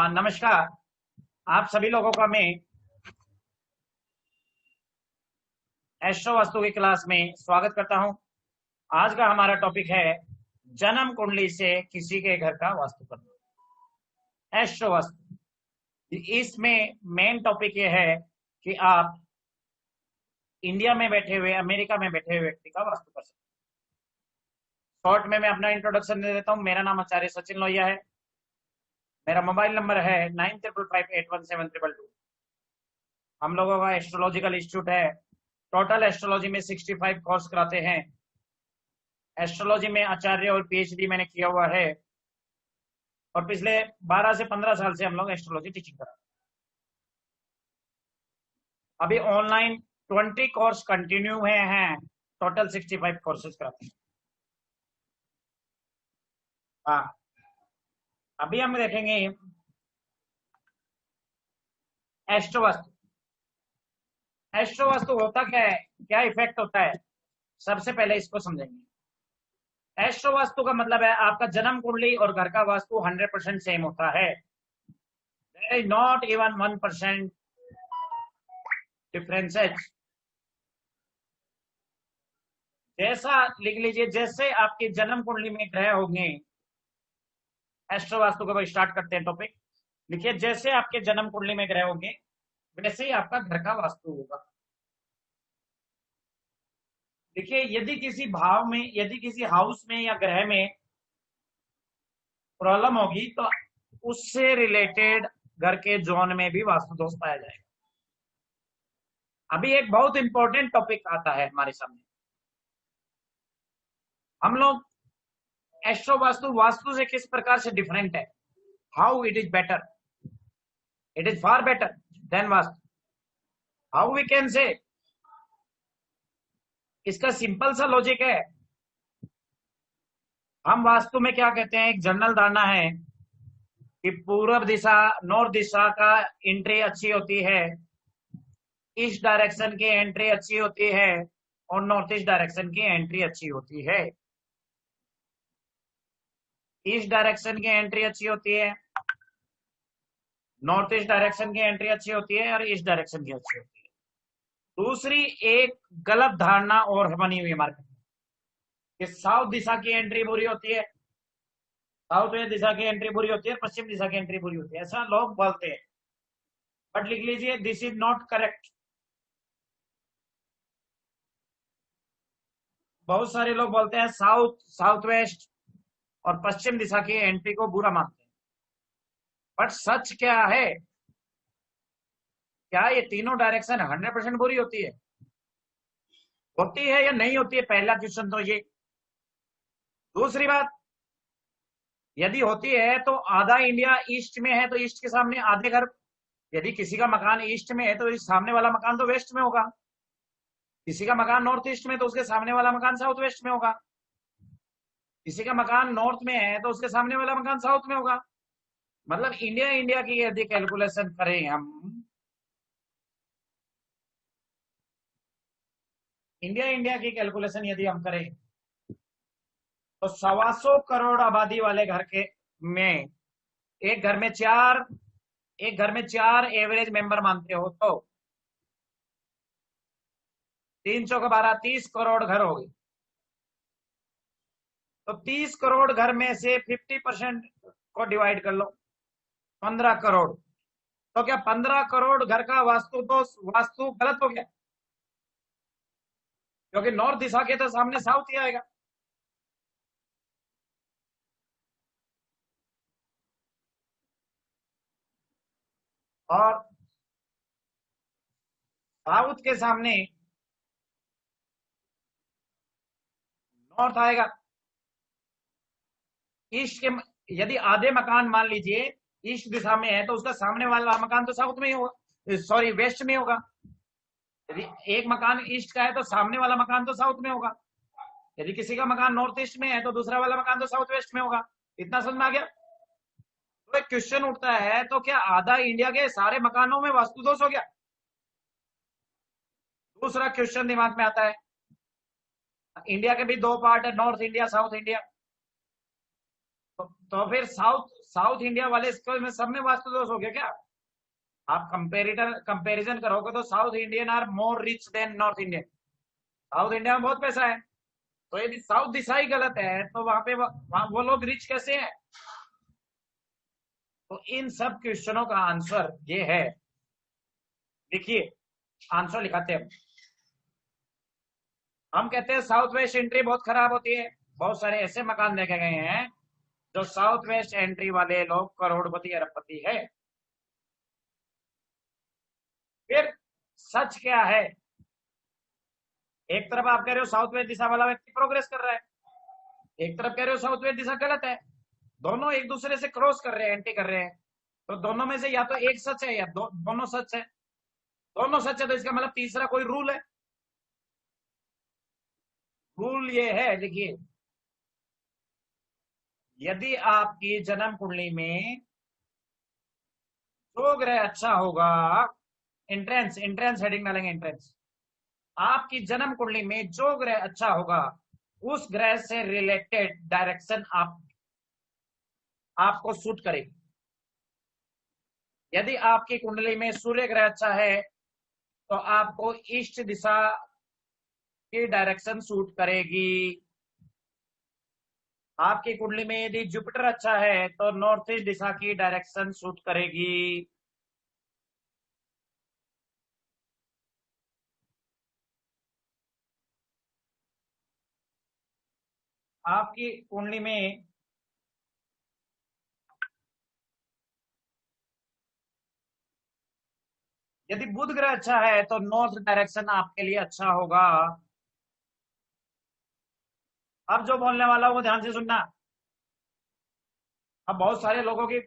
नमस्कार। आप सभी लोगों का मैं एस्ट्रो वास्तु की क्लास में स्वागत करता हूं। आज का हमारा टॉपिक है जन्म कुंडली से किसी के घर का वास्तु करना, एस्ट्रो वास्तु। इसमें मेन टॉपिक ये है कि आप इंडिया में बैठे हुए, अमेरिका में बैठे हुए व्यक्ति का वास्तु कर सकते हैं। शॉर्ट में मैं अपना इंट्रोडक्शन दे देता हूं। मेरा नाम आचार्य सचिन लोहिया है। मेरा मोबाइल नंबर है 9555817222। हम लोगों का एस्ट्रोलॉजिकल इंस्टीट्यूट है। टोटल एस्ट्रोलॉजी में 65 कोर्स कराते हैं। एस्ट्रोलॉजी में आचार्य और पीएचडी मैंने किया हुआ है और पिछले 12 से 15 साल से हम लोग एस्ट्रोलॉजी टीचिंग कर रहे हैं। अभी ऑनलाइन 20 कोर्स कंटिन्यू हुए हैं। टोटल 65 कोर्सेज कराते हैं। हाँ, अभी हम देखेंगे एस्ट्रो वास्तु। एस्ट्रो वास्तु होता क्या है, क्या इफेक्ट होता है, सबसे पहले इसको समझेंगे। एस्ट्रो वास्तु का मतलब है आपका जन्म कुंडली और घर का वास्तु 100% सेम होता है। There is not even 1% differences. जैसा लिख लीजिए, जैसे आपके जन्म कुंडली में ग्रह होंगे। एस्ट्रो वास्तु को स्टार्ट करते हैं टॉपिक। लिखिए, जैसे आपके जन्म कुंडली में ग्रह होंगे वैसे ही आपका घर का वास्तु होगा। देखिए, यदि किसी भाव में, यदि किसी हाउस में या ग्रह में प्रॉब्लम होगी तो उससे रिलेटेड घर के जोन में भी वास्तु दोष पाया जाएगा। अभी एक बहुत इंपॉर्टेंट टॉपिक आता है हमारे सामने। हम लोग एस्ट्रो वास्तु वास्तु से किस प्रकार से डिफरेंट है, how it is better, it is far better than vastu, how we can say. इसका सिंपल सा लॉजिक है। हम वास्तु में क्या कहते हैं, एक जनरल धारणा है कि पूर्व दिशा, नॉर्थ दिशा का एंट्री अच्छी होती है, ईस्ट डायरेक्शन की एंट्री अच्छी होती है और नॉर्थ ईस्ट डायरेक्शन की एंट्री अच्छी होती है। ईस्ट डायरेक्शन की एंट्री अच्छी होती है, नॉर्थ ईस्ट डायरेक्शन की एंट्री अच्छी होती है और ईस्ट डायरेक्शन की अच्छी होती है। दूसरी एक गलत धारणा और बनी हुई है मार्केट में कि साउथ दिशा की एंट्री बुरी होती है, साउथ वेस्ट दिशा की एंट्री बुरी होती है, पश्चिम दिशा की एंट्री बुरी होती है, ऐसा लोग बोलते हैं। बट लिख लीजिए, दिस इज नॉट करेक्ट। बहुत सारे लोग बोलते हैं साउथ, साउथ वेस्ट और पश्चिम दिशा की एंट्री को बुरा मानते हैं। बट सच क्या है, क्या ये तीनों डायरेक्शन 100% बुरी होती है या नहीं होती है? पहला क्वेश्चन तो ये। दूसरी बात, यदि होती है तो आधा इंडिया ईस्ट में है तो ईस्ट के सामने आधे घर, यदि किसी का मकान ईस्ट में है तो इस सामने वाला मकान तो वेस्ट में होगा। किसी का मकान नॉर्थ ईस्ट में तो उसके सामने वाला मकान साउथ वेस्ट में होगा। किसी का मकान नॉर्थ में है तो उसके सामने वाला मकान साउथ में होगा। मतलब इंडिया इंडिया की यदि कैलकुलेशन करें हम, इंडिया इंडिया की कैलकुलेशन यदि हम करें तो 125 करोड़ आबादी वाले घर के में एक घर में चार, एक घर में चार एवरेज मेंबर मानते हो तो 3 चौका 12, 30 करोड़ घर हो गए। तो 30 करोड़ घर में से 50% को डिवाइड कर लो, 15 करोड़। तो क्या 15 करोड़ घर का वास्तु तो वास्तु गलत हो गया? क्योंकि नॉर्थ दिशा के तो सामने साउथ ही आएगा। और साउथ के सामने नॉर्थ आएगा। ईस्ट के यदि आधे मकान मान लीजिए ईस्ट दिशा में है तो उसका सामने वाला मकान तो साउथ में ही होगा, सॉरी वेस्ट में होगा। यदि एक मकान ईस्ट का है तो सामने वाला मकान तो साउथ में होगा। यदि किसी का मकान नॉर्थ ईस्ट में है तो दूसरा वाला मकान तो साउथ वेस्ट में होगा। इतना समझ में आ गया? तो एक क्वेश्चन उठता है, तो क्या आधा इंडिया के सारे मकानों में वास्तु दोष हो गया? दूसरा क्वेश्चन दिमाग में आता है, इंडिया के भी दो पार्ट है, नॉर्थ इंडिया, साउथ इंडिया। तो फिर साउथ साउथ इंडिया वाले इसको में सब में वास्तु दोष हो गया क्या? आप कंपेरिजन करोगे तो South Indian are more rich than North Indian. South India में बहुत पैसा है, तो यदि साउथ दिशा ही गलत है तो वहां पे वहां वो लोग रिच कैसे हैं? तो इन सब क्वेश्चनों का आंसर ये है। देखिए, आंसर लिखाते हैं। हम कहते हैं साउथ वेस्ट एंट्री बहुत खराब होती है। बहुत सारे ऐसे मकान देखे गए हैं जो साउथ वेस्ट एंट्री वाले लोग करोड़पति अरबपति है। फिर सच क्या है? एक तरफ आप कह रहे हो साउथ वेस्ट दिशा वाला व्यक्ति प्रोग्रेस कर रहा है, एक तरफ कह रहे हो साउथ वेस्ट दिशा गलत है। दोनों एक दूसरे से क्रॉस कर रहे हैं, एंटी कर रहे हैं। तो दोनों में से या तो एक सच है या दोनों सच है। दोनों सच है तो इसका मतलब तीसरा कोई रूल है। रूल ये है, देखिए, यदि आपकी जन्म कुंडली में जो ग्रह अच्छा होगा, एंट्रेंस एंट्रेंस हेडिंग डालेंगे, एंट्रेंस। आपकी जन्म कुंडली में जो ग्रह अच्छा होगा उस ग्रह से रिलेटेड डायरेक्शन आपको सूट करेगी। यदि आपकी कुंडली में सूर्य ग्रह अच्छा है तो आपको ईस्ट दिशा की डायरेक्शन सूट करेगी। आपकी कुंडली में यदि जुपिटर अच्छा है तो नॉर्थ ईस्ट दिशा की डायरेक्शन सूट करेगी। आपकी कुंडली में यदि बुध ग्रह अच्छा है तो नॉर्थ डायरेक्शन आपके लिए अच्छा होगा। अब जो बोलने वाला हूं वो ध्यान से सुनना। अब बहुत सारे लोगों की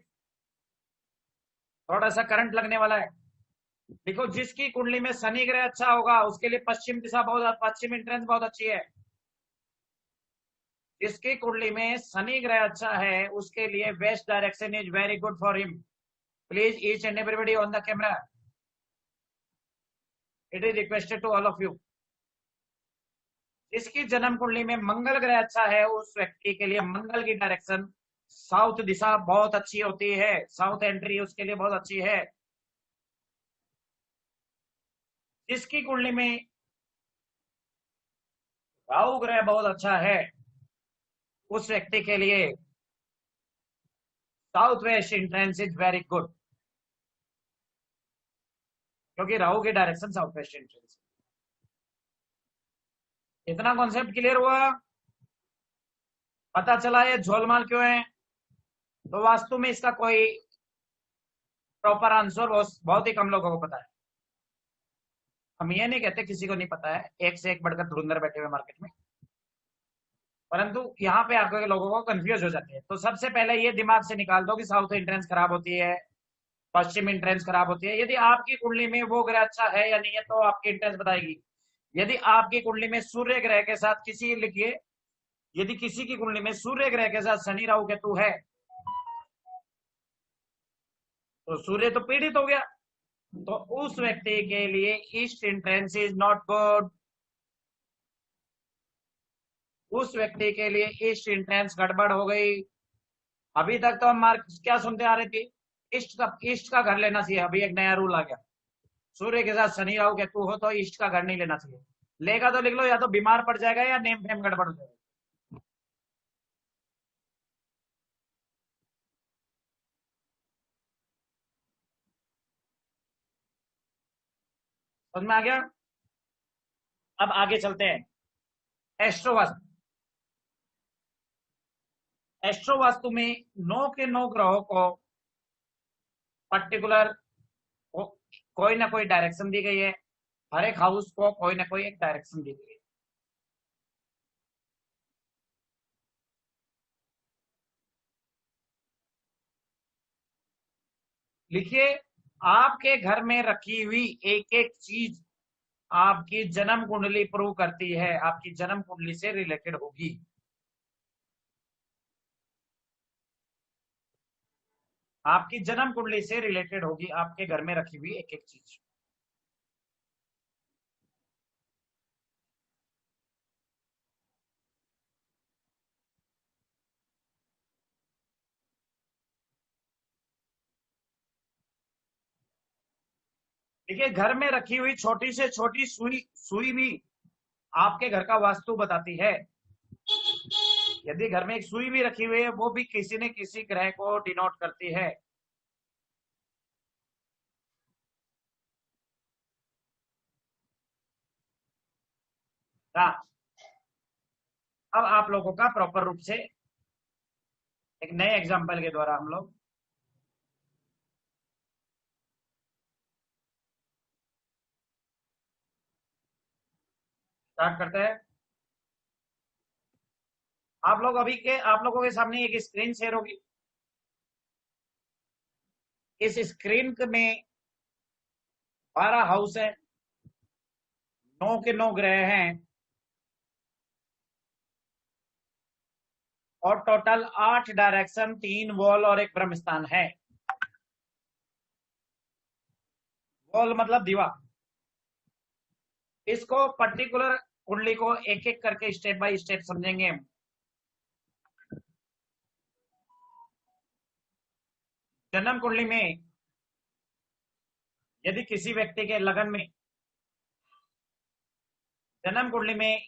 थोड़ा सा करंट लगने वाला है। देखो, जिसकी कुंडली में शनि ग्रह अच्छा होगा उसके लिए पश्चिम दिशा बहुत, पश्चिम एंट्रेंस बहुत अच्छी है। जिसकी कुंडली में शनि ग्रह अच्छा है उसके लिए west direction is very good for him. Please each and everybody on the camera, it is requested to all of you. जिसकी जन्म कुंडली में मंगल ग्रह अच्छा है उस व्यक्ति के लिए मंगल की डायरेक्शन साउथ दिशा बहुत अच्छी होती है। साउथ एंट्री उसके लिए बहुत अच्छी है। जिसकी कुंडली में राहु ग्रह बहुत अच्छा है उस व्यक्ति के लिए south west entrance is very good, क्योंकि राहु की डायरेक्शन साउथ वेस्ट एंट्रेंस। इतना कॉन्सेप्ट क्लियर हुआ? पता चला ये झोलमाल क्यों है। तो वास्तु में इसका कोई प्रॉपर आंसर बहुत ही कम लोगों को पता है। हम ये नहीं कहते किसी को नहीं पता है, एक से एक बढ़कर धुरंधर बैठे हुए मार्केट में, परंतु यहाँ पे आपके लोगों को कंफ्यूज हो जाते हैं। तो सबसे पहले ये दिमाग से निकाल दो कि साउथ एंट्रेंस खराब होती है, पश्चिम एंट्रेंस खराब होती है। यदि आपकी कुंडली में वो ग्रह अच्छा है या नहीं है तो आपकी एंट्रेंस बताएगी। यदि आपकी कुंडली में सूर्य ग्रह के साथ किसी लिखिए, यदि किसी की कुंडली में सूर्य ग्रह के साथ शनि राहु केतु है तो सूर्य तो पीड़ित हो गया। तो उस व्यक्ति के लिए east entrance is not good. उस व्यक्ति के लिए ईस्ट एंट्रेंस गड़बड़ हो गई। अभी तक तो हम मार्क क्या सुनते आ रहे थे, ईस्ट का घर लेना चाहिए। अभी एक नया रूल आ गया, सूर्य के साथ शनि राहु केतु हो तो ईस्ट का घर नहीं लेना चाहिए। लेगा तो लिख लो, या तो बीमार पड़ जाएगा या नेम फेम गड़बड़ हो जाएगा। समझ में आ गया? अब आगे चलते हैं। एस्ट्रो वास्तु। एस्ट्रो वास्तु में 9 के 9 ग्रहों को पर्टिकुलर को, कोई ना कोई डायरेक्शन दी गई है। हर एक हाउस को कोई ना कोई एक डायरेक्शन दी गई है। लिखिए, आपके घर में रखी हुई एक एक चीज आपकी जन्म कुंडली प्रूव करती है, आपकी जन्म कुंडली से रिलेटेड होगी। आपकी जन्म कुंडली से रिलेटेड होगी आपके घर में रखी हुई एक एक चीज। देखिए, घर में रखी हुई छोटी से छोटी सुई सुई भी आपके घर का वास्तु बताती है। यदि घर में एक सुई भी रखी हुई है, वो भी किसी न किसी ग्रह को डिनोट करती है। हाँ, अब आप लोगों का प्रॉपर रूप से एक नए एग्जाम्पल के द्वारा हम लोग स्टार्ट करते हैं। आप लोगों के सामने एक स्क्रीन शेयर होगी। इस स्क्रीन में 12 हाउस है, 9 के 9 ग्रह हैं और टोटल 8 डायरेक्शन, 3 वॉल और एक ब्रह्म स्थान है। वॉल मतलब दीवार। इसको पर्टिकुलर कुंडली को एक एक करके स्टेप बाय स्टेप समझेंगे हम। जन्म कुंडली में यदि किसी व्यक्ति के लगन में, जन्म कुंडली में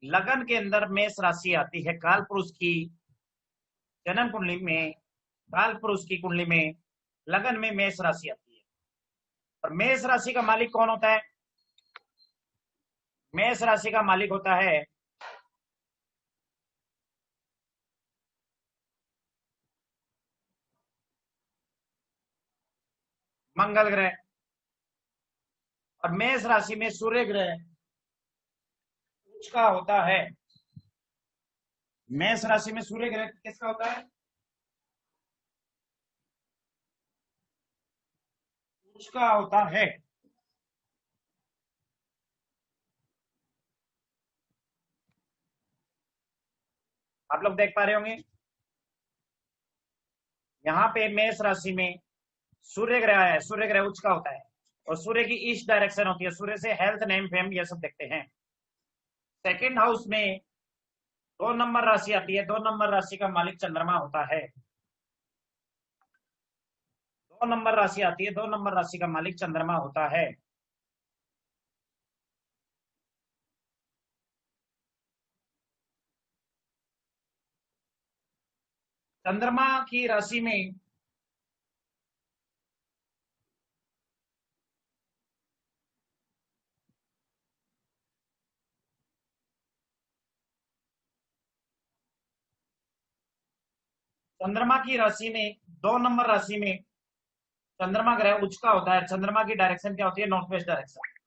लगन के अंदर मेष राशि आती है काल पुरुष की। जन्म कुंडली में काल पुरुष की कुंडली में लगन में मेष राशि आती है। और मेष राशि का मालिक कौन होता है? मेष राशि का मालिक होता है मंगल ग्रह। और मेष राशि में सूर्य ग्रह उसका होता है। मेष राशि में सूर्य ग्रह किसका होता है? उसका होता है। आप लोग देख पा रहे होंगे यहाँ पे मेष राशि में सूर्य ग्रह है। सूर्य ग्रह उच्च का होता है और सूर्य की ईस्ट डायरेक्शन होती है। सूर्य से हेल्थ, नेम, फेम ये सब देखते हैं। सेकंड हाउस में 2 नंबर राशि आती है। 2 नंबर राशि का मालिक चंद्रमा होता है। 2 नंबर राशि आती है। 2 नंबर राशि का मालिक चंद्रमा होता है। चंद्रमा की राशि में चंद्रमा की राशि में 2 नंबर राशि में चंद्रमा ग्रह उच्च का होता है। चंद्रमा की डायरेक्शन क्या होती है? North west direction.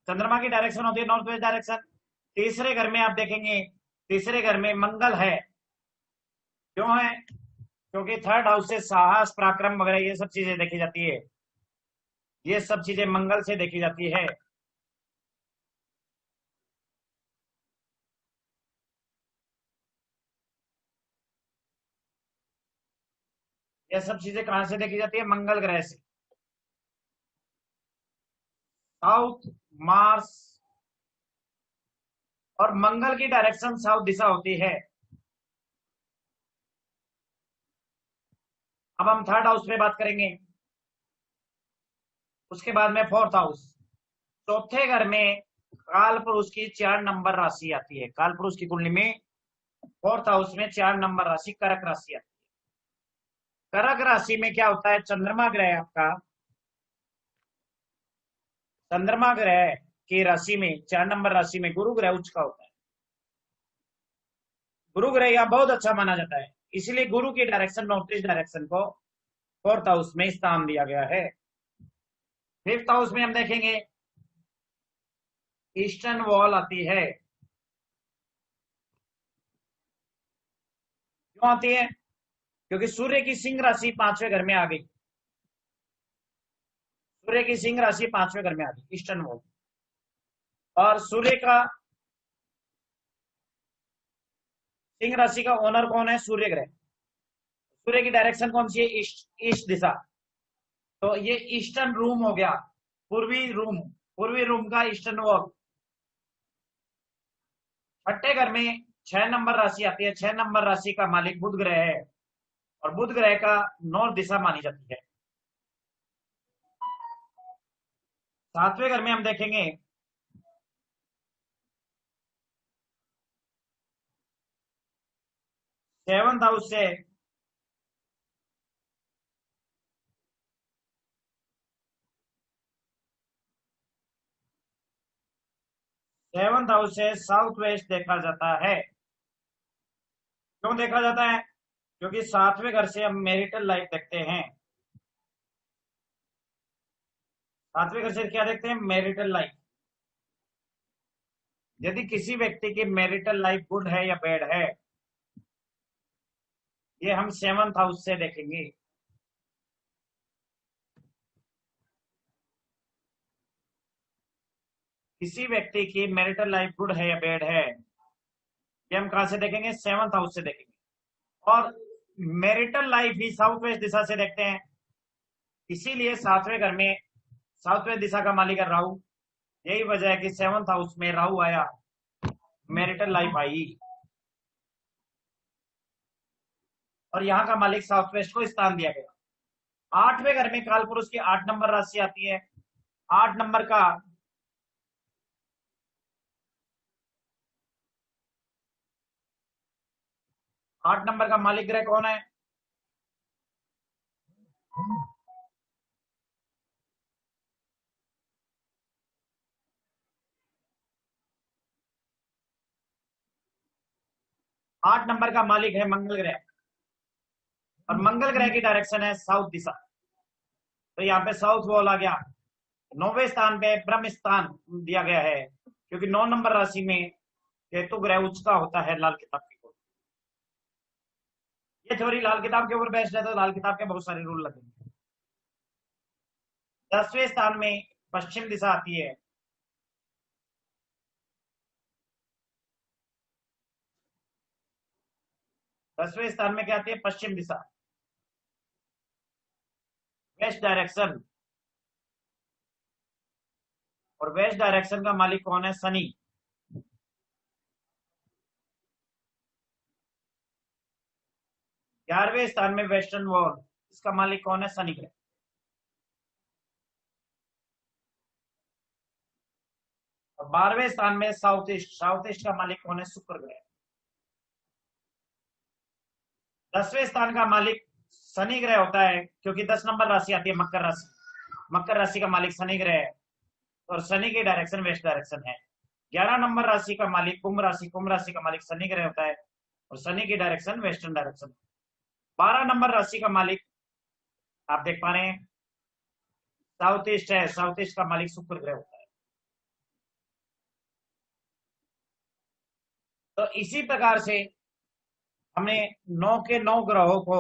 चंद्रमा की डायरेक्शन होती है नॉर्थ वेस्ट डायरेक्शन। तीसरे घर में आप देखेंगे, तीसरे घर में मंगल है। क्यों है? क्योंकि थर्ड हाउस से साहस, पराक्रम वगैरह ये सब चीजें देखी जाती है। ये सब चीजें मंगल से देखी जाती है। ये सब चीजें कहां से देखी जाती है? मंगल ग्रह से। साउथ, मार्स और मंगल की डायरेक्शन साउथ दिशा होती है। अब हम थर्ड हाउस पे बात करेंगे, उसके बाद में फोर्थ हाउस। चौथे घर में काल पुरुष की 4 नंबर राशि आती है। काल पुरुष की कुंडली में फोर्थ हाउस में 4 नंबर राशि कर्क राशि आती है। कर्क राशि में क्या होता है? चंद्रमा ग्रह आपका, चंद्रमा ग्रह की राशि में 4 नंबर राशि में गुरु ग्रह उच्च का होता है। गुरु ग्रह यहाँ बहुत अच्छा माना जाता है, इसलिए गुरु की डायरेक्शन, नॉर्थ ईस्ट डायरेक्शन को फोर्थ हाउस में स्थान दिया गया है। फिफ्थ हाउस में हम देखेंगे ईस्टर्न वॉल आती है। क्यों आती है? क्योंकि सूर्य की सिंह राशि 5वें घर में आ गई। सूर्य की सिंह राशि 5वें घर में आ गई, ईस्टर्न वॉल। और सूर्य का सिंह राशि का ओनर कौन है? सूर्य ग्रह। सूर्य की डायरेक्शन कौन सी है? ईस्ट, ईस्ट दिशा। तो ये ईस्टर्न रूम हो गया, पूर्वी रूम, पूर्वी रूम का ईस्टर्न वॉल। छठे घर में 6 नंबर राशि आती है। 6 नंबर राशि का मालिक बुध ग्रह है और बुध ग्रह का नॉर्थ दिशा मानी जाती है। 7वें घर में हम देखेंगे 7th हाउस से 7th हाउस से साउथ वेस्ट देखा जाता है। क्यों देखा जाता है? क्योंकि 7वें घर से हम मैरिटल लाइफ देखते हैं। 7वें घर से क्या देखते हैं? Marital life. यदि किसी व्यक्ति की मैरिटल लाइफ गुड है या बैड है, ये हम 7th हाउस से देखेंगे। किसी व्यक्ति की मैरिटल लाइफ गुड है या बैड है, ये हम कहां से देखेंगे? 7th हाउस से देखेंगे। और मैरिटल लाइफ ही साउथ वेस्ट दिशा से देखते हैं। इसीलिए 7वें घर में साउथ वेस्ट दिशा का मालिक है राहु। यही वजह है कि 7th हाउस में राहु आया, मैरिटल लाइफ आई। और यहाँ का मालिक साउथ वेस्ट को स्थान दिया गया। 8वें घर में काल पुरुष की 8 नंबर राशि आती है। 8 नंबर का 8 नंबर का मालिक ग्रह कौन है? 8 नंबर का मालिक है मंगल ग्रह, और मंगल ग्रह की डायरेक्शन है साउथ दिशा। तो यहाँ पे साउथ वॉल आ गया। 9वें स्थान पे ब्रह्म स्थान दिया गया है, क्योंकि 9 नंबर राशि में केतु ग्रह उच्च का होता है लाल किताब के ऊपर। ये थ्योरी लाल किताब के ऊपर बेस्ड है, तो लाल किताब के बहुत सारे रूल लगेंगे। 10वें स्थान में पश्चिम दिशा आती है। 10वें स्थान में क्या आती है? पश्चिम दिशा, वेस्ट डायरेक्शन। और वेस्ट डायरेक्शन का मालिक कौन है? शनि। 11वें स्थान में वेस्टर्न वॉल, इसका मालिक कौन है? शनि ग्रह। और 12वें स्थान में साउथ ईस्ट, साउथ ईस्ट का मालिक कौन है? शुक्र ग्रह। 10वें स्थान का मालिक शनि ग्रह होता है, क्योंकि 10 नंबर राशि आती है मकर राशि। मकर राशि का मालिक शनि ग्रह है, और शनि की डायरेक्शन वेस्ट डायरेक्शन है। 11 नंबर राशि का मालिक कुंभ राशि, कुंभ राशि का मालिक शनि ग्रह होता है, और शनि की डायरेक्शन वेस्टर्न डायरेक्शन। 12 नंबर राशि का मालिक आप देख पा रहे हैं साउथ ईस्ट है, साउथ ईस्ट का मालिक शुक्र ग्रह होता है। तो इसी प्रकार से हमने 9 के 9 ग्रहों को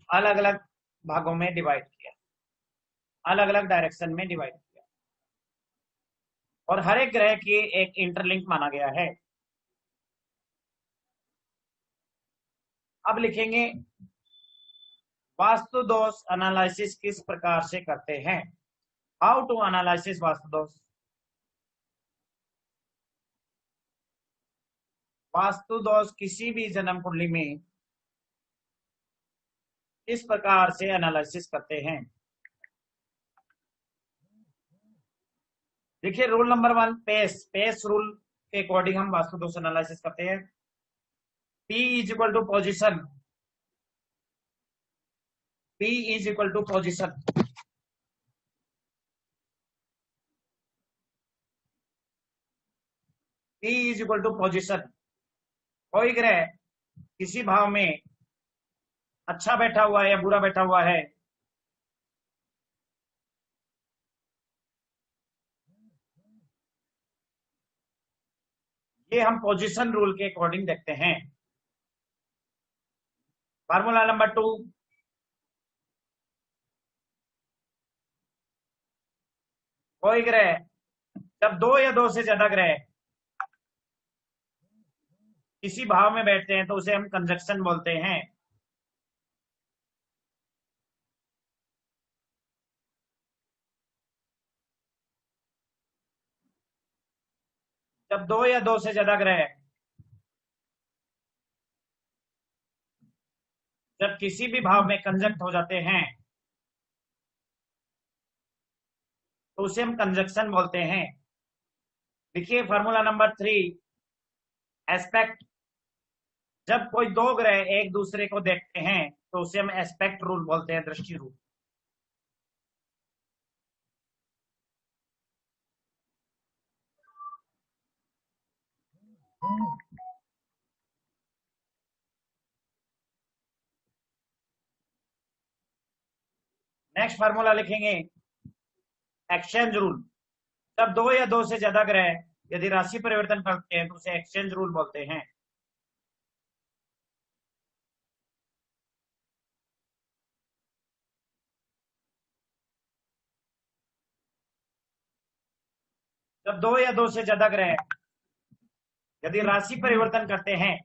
अलग अलग भागों में डिवाइड किया, अलग अलग डायरेक्शन में डिवाइड किया, और हर एक ग्रह की एक इंटरलिंक माना गया है। अब लिखेंगे वास्तु दोष एनालिसिस किस प्रकार से करते हैं। हाउ टू एनालिसिस वास्तु दोष। वास्तु दोष किसी भी जन्म कुंडली में इस प्रकार से एनालिसिस करते हैं। देखिए rule number 1, pace. Pace rule के अकॉर्डिंग हम वास्तु दोष एनालिसिस करते हैं। P is equal to position, P is equal to position. P is equal to position. कोई ग्रह किसी भाव में अच्छा बैठा हुआ है या बुरा बैठा हुआ है, ये हम पोजीशन रूल के अकॉर्डिंग देखते हैं। फार्मूला नंबर 2, कोई ग्रह जब 2 या 2 से ज्यादा ग्रह किसी भाव में बैठते हैं तो उसे हम कंजक्शन बोलते हैं। जब दो या दो से ज्यादा ग्रह जब किसी भी भाव में कंजक्ट हो जाते हैं तो उसे हम कंजक्शन बोलते हैं। देखिए फॉर्मूला नंबर 3, एस्पेक्ट। जब कोई दो ग्रह एक दूसरे को देखते हैं तो उसे हम एस्पेक्ट रूल बोलते हैं, दृष्टि रूल। नेक्स्ट फार्मूला लिखेंगे एक्सचेंज रूल। जब दो या दो से ज्यादा ग्रह यदि राशि परिवर्तन करते हैं तो उसे एक्सचेंज रूल बोलते हैं। जब दो या दो से ज्यादा ग्रह यदि राशि परिवर्तन करते हैं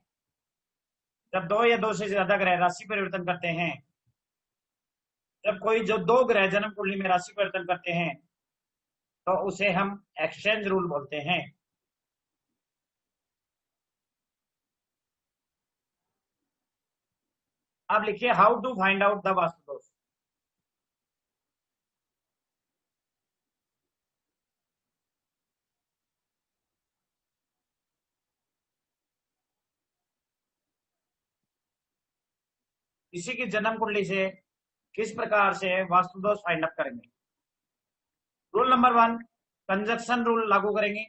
जब दो या दो से ज्यादा ग्रह राशि परिवर्तन करते हैं जब कोई जो दो ग्रह जन्म कुंडली में राशि परिवर्तन करते हैं तो उसे हम एक्सचेंज रूल बोलते हैं। अब लिखिए how to find out the vastu dosh. किसी की जन्म कुंडली से किस प्रकार से वास्तु दोष फाइंड अप करेंगे। रूल नंबर 1, कंजक्शन रूल लागू करेंगे।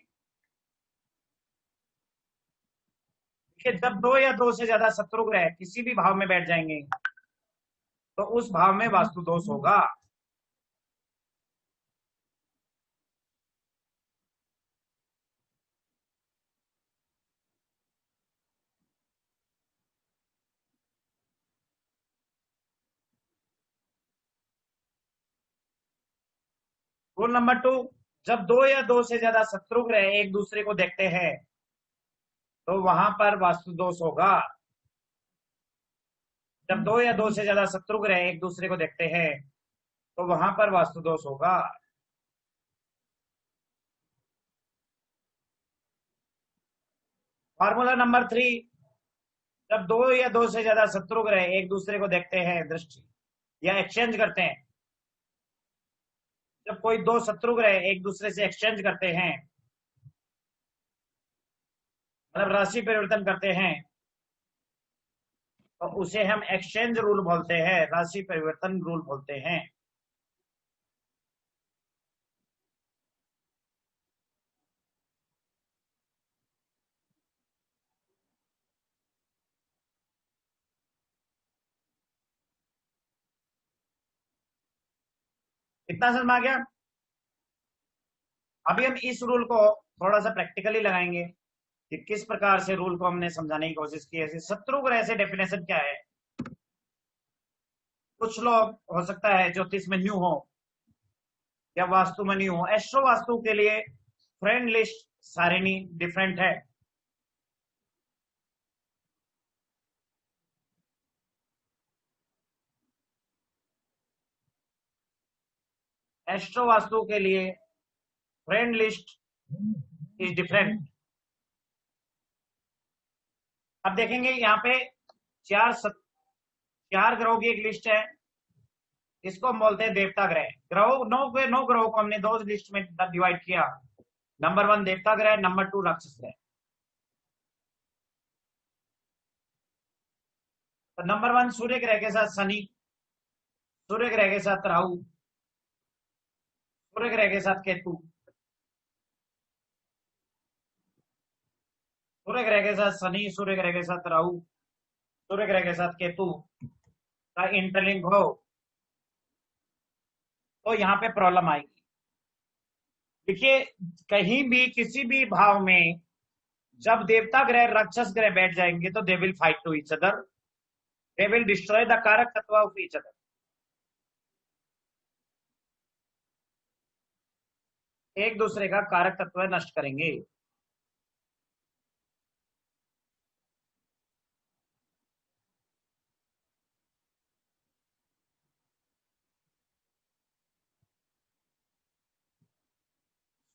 कि जब दो या दो से ज्यादा शत्रु ग्रह किसी भी भाव में बैठ जाएंगे तो उस भाव में वास्तु दोष होगा। रूल नंबर 2, जब दो या दो से ज्यादा शत्रु ग्रह एक दूसरे को देखते हैं तो वहां पर वास्तु दोष होगा। जब दो या दो से ज्यादा शत्रु ग्रह एक दूसरे को देखते हैं तो वहां पर वास्तु दोष होगा। फार्मूला नंबर 3, जब दो या दो से ज्यादा शत्रु ग्रह एक दूसरे को देखते हैं दृष्टि या एक्सचेंज करते हैं जब कोई दो शत्रु ग्रह एक दूसरे से एक्सचेंज करते हैं मतलब राशि परिवर्तन करते हैं तो उसे हम एक्सचेंज रूल बोलते हैं, राशि परिवर्तन रूल बोलते हैं। कितना समझ में आ गया। अभी हम इस रूल को थोड़ा सा प्रैक्टिकली लगाएंगे कि किस प्रकार से रूल को हमने समझाने की कोशिश की है। शत्रु ग्रह से डेफिनेशन क्या है। कुछ लोग हो सकता है ज्योतिष में न्यू हो या वास्तु में न्यू हो। एस्ट्रो वास्तु के लिए फ्रेंड लिस्ट सारिणी डिफरेंट है। एस्ट्रो वास्तु के लिए फ्रेंड लिस्ट इज डिफरेंट। अब देखेंगे यहाँ पे चार ग्रहों की एक लिस्ट है। इसको हम बोलते हैं देवता ग्रह। ग्रहों नौ ग्रहों को हमने दो लिस्ट में डिवाइड किया। नंबर 1 देवता ग्रह, नंबर 2 राक्षस ग्रह। तो नंबर 1 सूर्य ग्रह के साथ शनि, सूर्य ग्रह के साथ राहु, सूर्य ग्रह के साथ केतु, सूर्य ग्रह के साथ शनि, सूर्य ग्रह के साथ राहु, सूर्य ग्रह के साथ केतु का इंटरलिंक हो तो यहाँ पे प्रॉब्लम आएगी। देखिए कहीं भी किसी भी भाव में जब देवता ग्रह राक्षस ग्रह बैठ जाएंगे तो they will fight to each other, they will destroy the karak tattva of each other. एक दूसरे का कारक तत्व नष्ट करेंगे।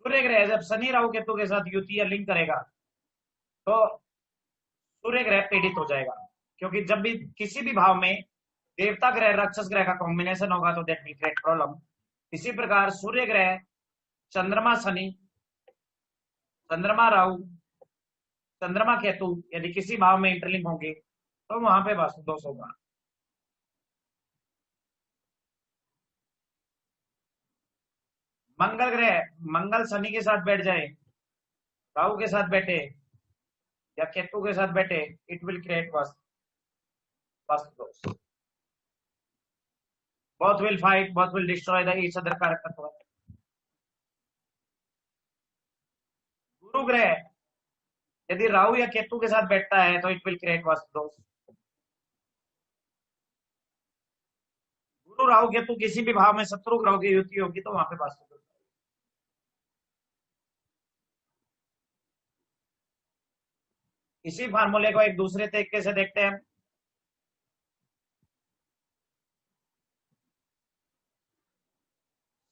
सूर्य ग्रह जब शनि राहु केतु के साथ युति या लिंक करेगा तो सूर्य ग्रह पीड़ित हो जाएगा, क्योंकि जब भी किसी भी भाव में देवता ग्रह राक्षस ग्रह का कॉम्बिनेशन होगा तो दैट विल क्रिएट प्रॉब्लम। इसी प्रकार सूर्य ग्रह, चंद्रमा शनि, चंद्रमा राहु, चंद्रमा केतु यदि किसी भाव में इंटरलिंक होंगे तो वहां पे वास्तु दोष होगा। मंगल ग्रह, मंगल शनि के साथ बैठ जाए, राहु के साथ बैठे या केतु के साथ बैठे, इट विल क्रिएट वास्तु दोष। both will fight, both will destroy the each other character। गुरु ग्रह यदि राहु या केतु के साथ बैठता है तो इट विल क्रिएट वास्तु दोष। गुरु राहु केतु किसी भी भाव में शत्रु ग्रहों की युति होगी तो वहां पे वास्तु दोष। इसी फार्मूले को एक दूसरे तरीके से देखते हैं।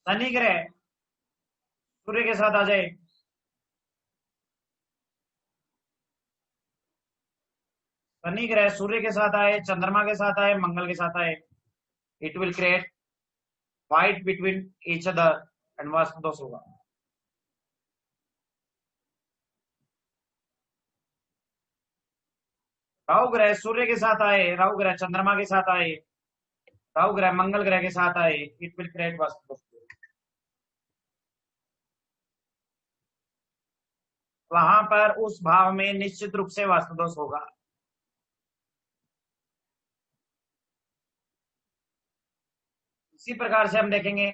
शनि ग्रह सूर्य के साथ आ जाए, शनि ग्रह सूर्य के साथ आए, चंद्रमा के साथ आए, मंगल के साथ आए, it will create fight between each other and vastu दोष होगा। राहु ग्रह सूर्य के साथ आए, राहु ग्रह चंद्रमा के साथ आए, राहु ग्रह मंगल ग्रह के साथ आए, इट विल क्रिएट वास्तु दोष। वहां पर उस भाव में निश्चित रूप से वास्तु दोष होगा। इसी प्रकार से हम देखेंगे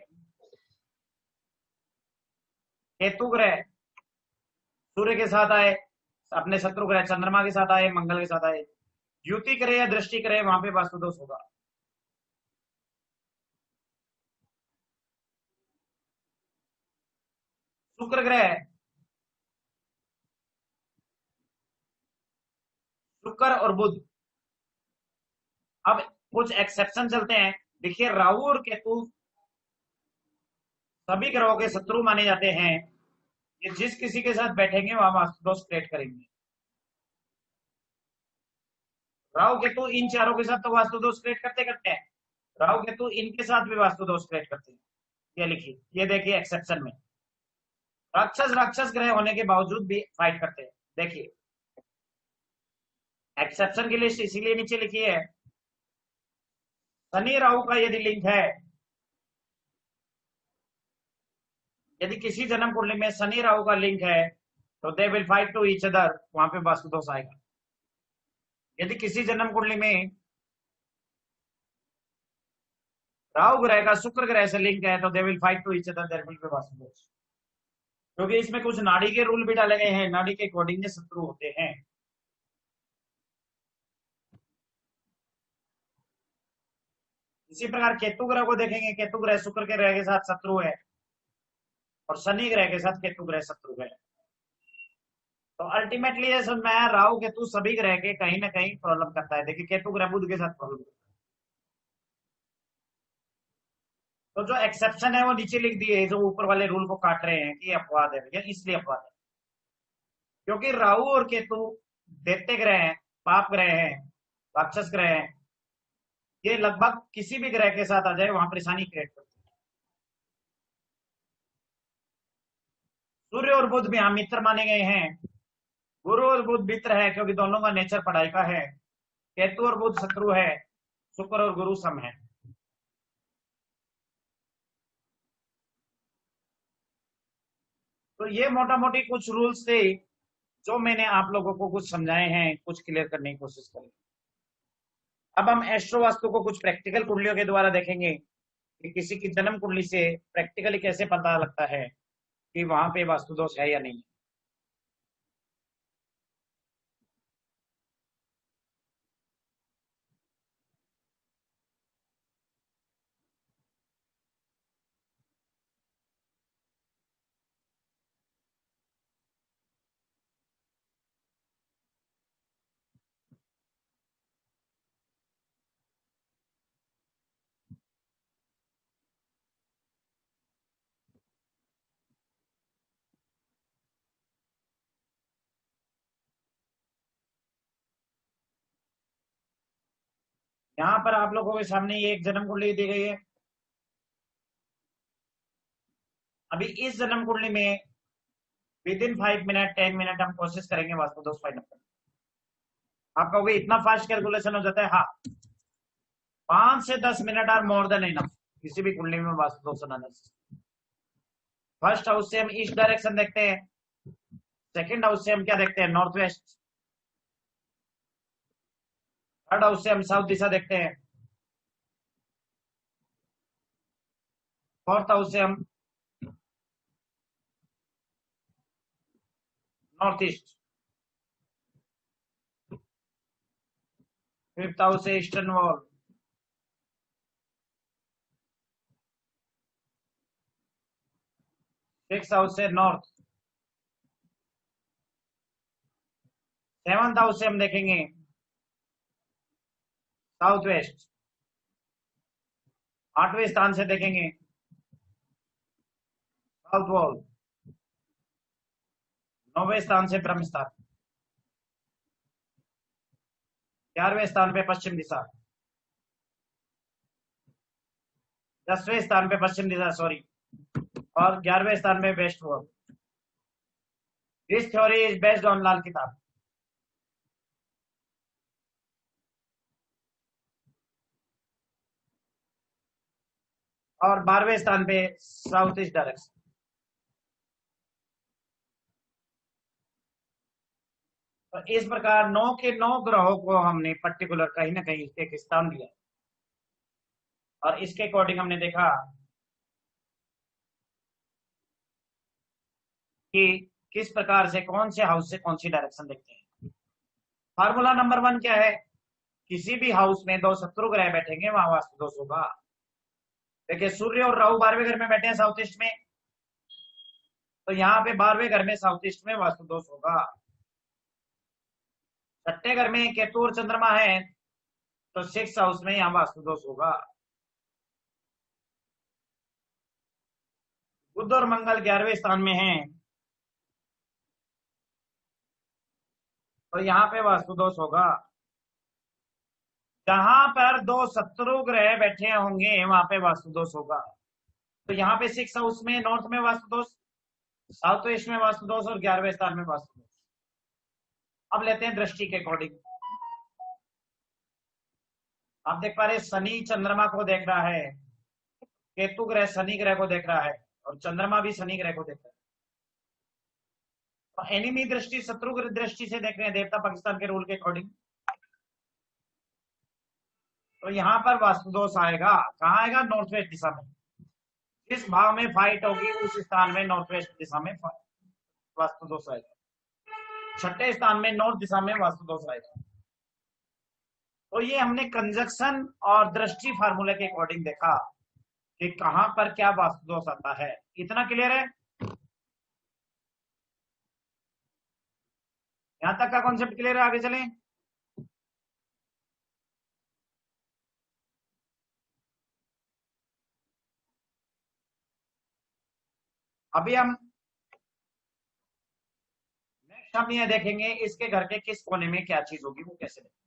केतु ग्रह सूर्य के साथ आए, अपने शत्रु ग्रह चंद्रमा के साथ आए, मंगल के साथ आए, युति करे या दृष्टि करे, वहां पे वास्तु दोष होगा। शुक्र ग्रह, शुक्र और बुध, अब कुछ एक्सेप्शन चलते हैं। देखिए राहु और केतु सभी ग्रहों के शत्रु माने जाते हैं, ये जिस किसी के साथ बैठेंगे वहां वास्तु दोष क्रिएट करेंगे। राहु केतु इन चारों के साथ तो वास्तु दोष क्रिएट करते करते हैं, राहु केतु इनके साथ भी वास्तु दोष क्रिएट करते हैं। ये लिखिए, ये देखिए एक्सेप्शन में राक्षस राक्षस ग्रह होने के बावजूद भी फाइट करते हैं। देखिए एक्सेप्शन की लिस्ट इसीलिए नीचे लिखी है। शनि राहु का यदि लिंक है, यदि किसी जन्म कुंडली में शनि राहु का लिंक है तो they will fight to each other, वहां पे वास्तु दोष आएगा। यदि किसी जन्म कुंडली में राहु ग्रह का शुक्र ग्रह से लिंक है तो they will fight to each other, there will be vastu dosh. क्योंकि इसमें कुछ नाड़ी के रूल भी डाले गए हैं, नाड़ी के अकॉर्डिंग शत्रु होते हैं। इसी प्रकार केतु ग्रह को देखेंगे, केतु ग्रह शुक्र के ग्रह के साथ शत्रु है और शनि ग्रह के साथ केतु ग्रह शत्रु है। तो अल्टीमेटली ये समझ में आया, राहु केतु सभी ग्रह के कहीं ना कहीं प्रॉब्लम करता है। देखिए केतु ग्रह बुध के साथ प्रॉब्लम करता है। तो जो एक्सेप्शन है वो नीचे लिख दिए, जो ऊपर वाले रूल को काट रहे हैं कि अपवाद है, या इसलिए अपवाद है क्योंकि राहु और केतु दैत्य ग्रह हैं, पाप ग्रह हैं, राक्षस ग्रह हैं। ये लगभग किसी भी ग्रह के साथ आ जाए वहां परेशानी क्रिएट करते हैं। सूर्य और बुध भी यहाँ मित्र माने गए हैं, गुरु और बुध मित्र है क्योंकि दोनों का नेचर पढ़ाई का है। केतु और बुध शत्रु है, शुक्र और गुरु सम है। तो ये मोटा मोटी कुछ रूल्स थे जो मैंने आप लोगों को कुछ समझाए हैं, कुछ क्लियर करने की कोशिश करी। अब हम एस्ट्रो वास्तु को कुछ प्रैक्टिकल कुंडलियों के द्वारा देखेंगे कि किसी की जन्म कुंडली से प्रैक्टिकली कैसे पता लगता है कि वहां पे वास्तु दोष है या नहीं। यहाँ पर आप लोगों के सामने ये एक जन्म कुंडली दी गई है। अभी इस जन्म कुंडली में विद इन 5 मिनट 10 मिनट हम कोशिश करेंगे वास्तु दोष फाइंड करने। आप कहोगे इतना फास्ट कैलकुलेशन हो जाता है? हाँ, 5 से 10 minute are more than enough किसी भी कुंडली में वास्तु दोष एनालिसिस। फर्स्ट हाउस से हम ईस्ट डायरेक्शन देखते हैं, सेकंड हाउस से हम क्या देखते हैं? North west. थर्ड हाउस से हम साउथ दिशा देखते हैं, फोर्थ हाउस से हम नॉर्थ ईस्ट, फिफ्थ हाउस से ईस्टर्न वॉल, सिक्स हाउस से नॉर्थ, सेवंथ हाउस से हम देखेंगे साउथ वेस्ट, आठवें स्थान से देखेंगे साउथ वॉल, नौवें स्थान से ब्रह्म स्थान, 11वें स्थान पे पश्चिम दिशा, 10वें स्थान पे पश्चिम दिशा सॉरी, और 11वें स्थान पे west wall. This theory is based on Lal Kitab. और 12वें स्थान पे साउथ ईस्ट डायरेक्शन। तो इस प्रकार 9 के 9 ग्रहों को हमने पर्टिकुलर कहीं ना कहीं एक स्थान दिया और इसके अकॉर्डिंग हमने देखा कि किस प्रकार से कौन से हाउस से कौन सी डायरेक्शन देखते हैं। फार्मूला नंबर 1 क्या है? किसी भी हाउस में दो शत्रु ग्रह बैठेंगे वहां वास्तु दोष होगा। देखिए सूर्य और राहु 12वें घर में बैठे हैं साउथ ईस्ट में, तो यहाँ पे 12वें घर में साउथ ईस्ट में वास्तु दोष होगा। छठे घर में केतु और चंद्रमा है तो 6 हाउस में यहाँ वास्तु दोष होगा। बुध और मंगल 11वें स्थान में हैं तो यहाँ पे वास्तु दोष होगा। जहां पर दो शत्रु ग्रह बैठे होंगे वहां पे वास्तु दोष होगा। तो यहाँ पे 6 हाउस में नॉर्थ में वास्तु दोष, साउथ ईस्ट में वास्तु दोष और 11वें स्थान में वास्तु दोष। अब लेते हैं दृष्टि के अकॉर्डिंग। आप देख पा रहे शनि चंद्रमा को देख रहा है, केतु ग्रह शनि ग्रह को देख रहा है और चंद्रमा भी शनि ग्रह को देख रहा है। तो एनिमी दृष्टि शत्रु दृष्टि से देख रहे हैं देवता पाकिस्तान के रूल के अकॉर्डिंग। तो यहाँ पर वास्तु दोष आएगा। कहाँ आएगा? नॉर्थ वेस्ट दिशा में। जिस भाव में फाइट होगी उस स्थान में नॉर्थ वेस्ट दिशा में वास्तु दोष आएगा। छठे स्थान में नॉर्थ दिशा में वास्तु दोष आएगा। तो ये हमने कंजक्शन और दृष्टि फार्मूले के अकॉर्डिंग देखा कि कहां पर क्या वास्तु दोष आता है। इतना क्लियर है? यहां तक का कॉन्सेप्ट क्लियर है? आगे चलें। अभी हम नेक्स्ट हम ये देखेंगे इसके घर के किस कोने में क्या चीज होगी, वो कैसे देखेंगे।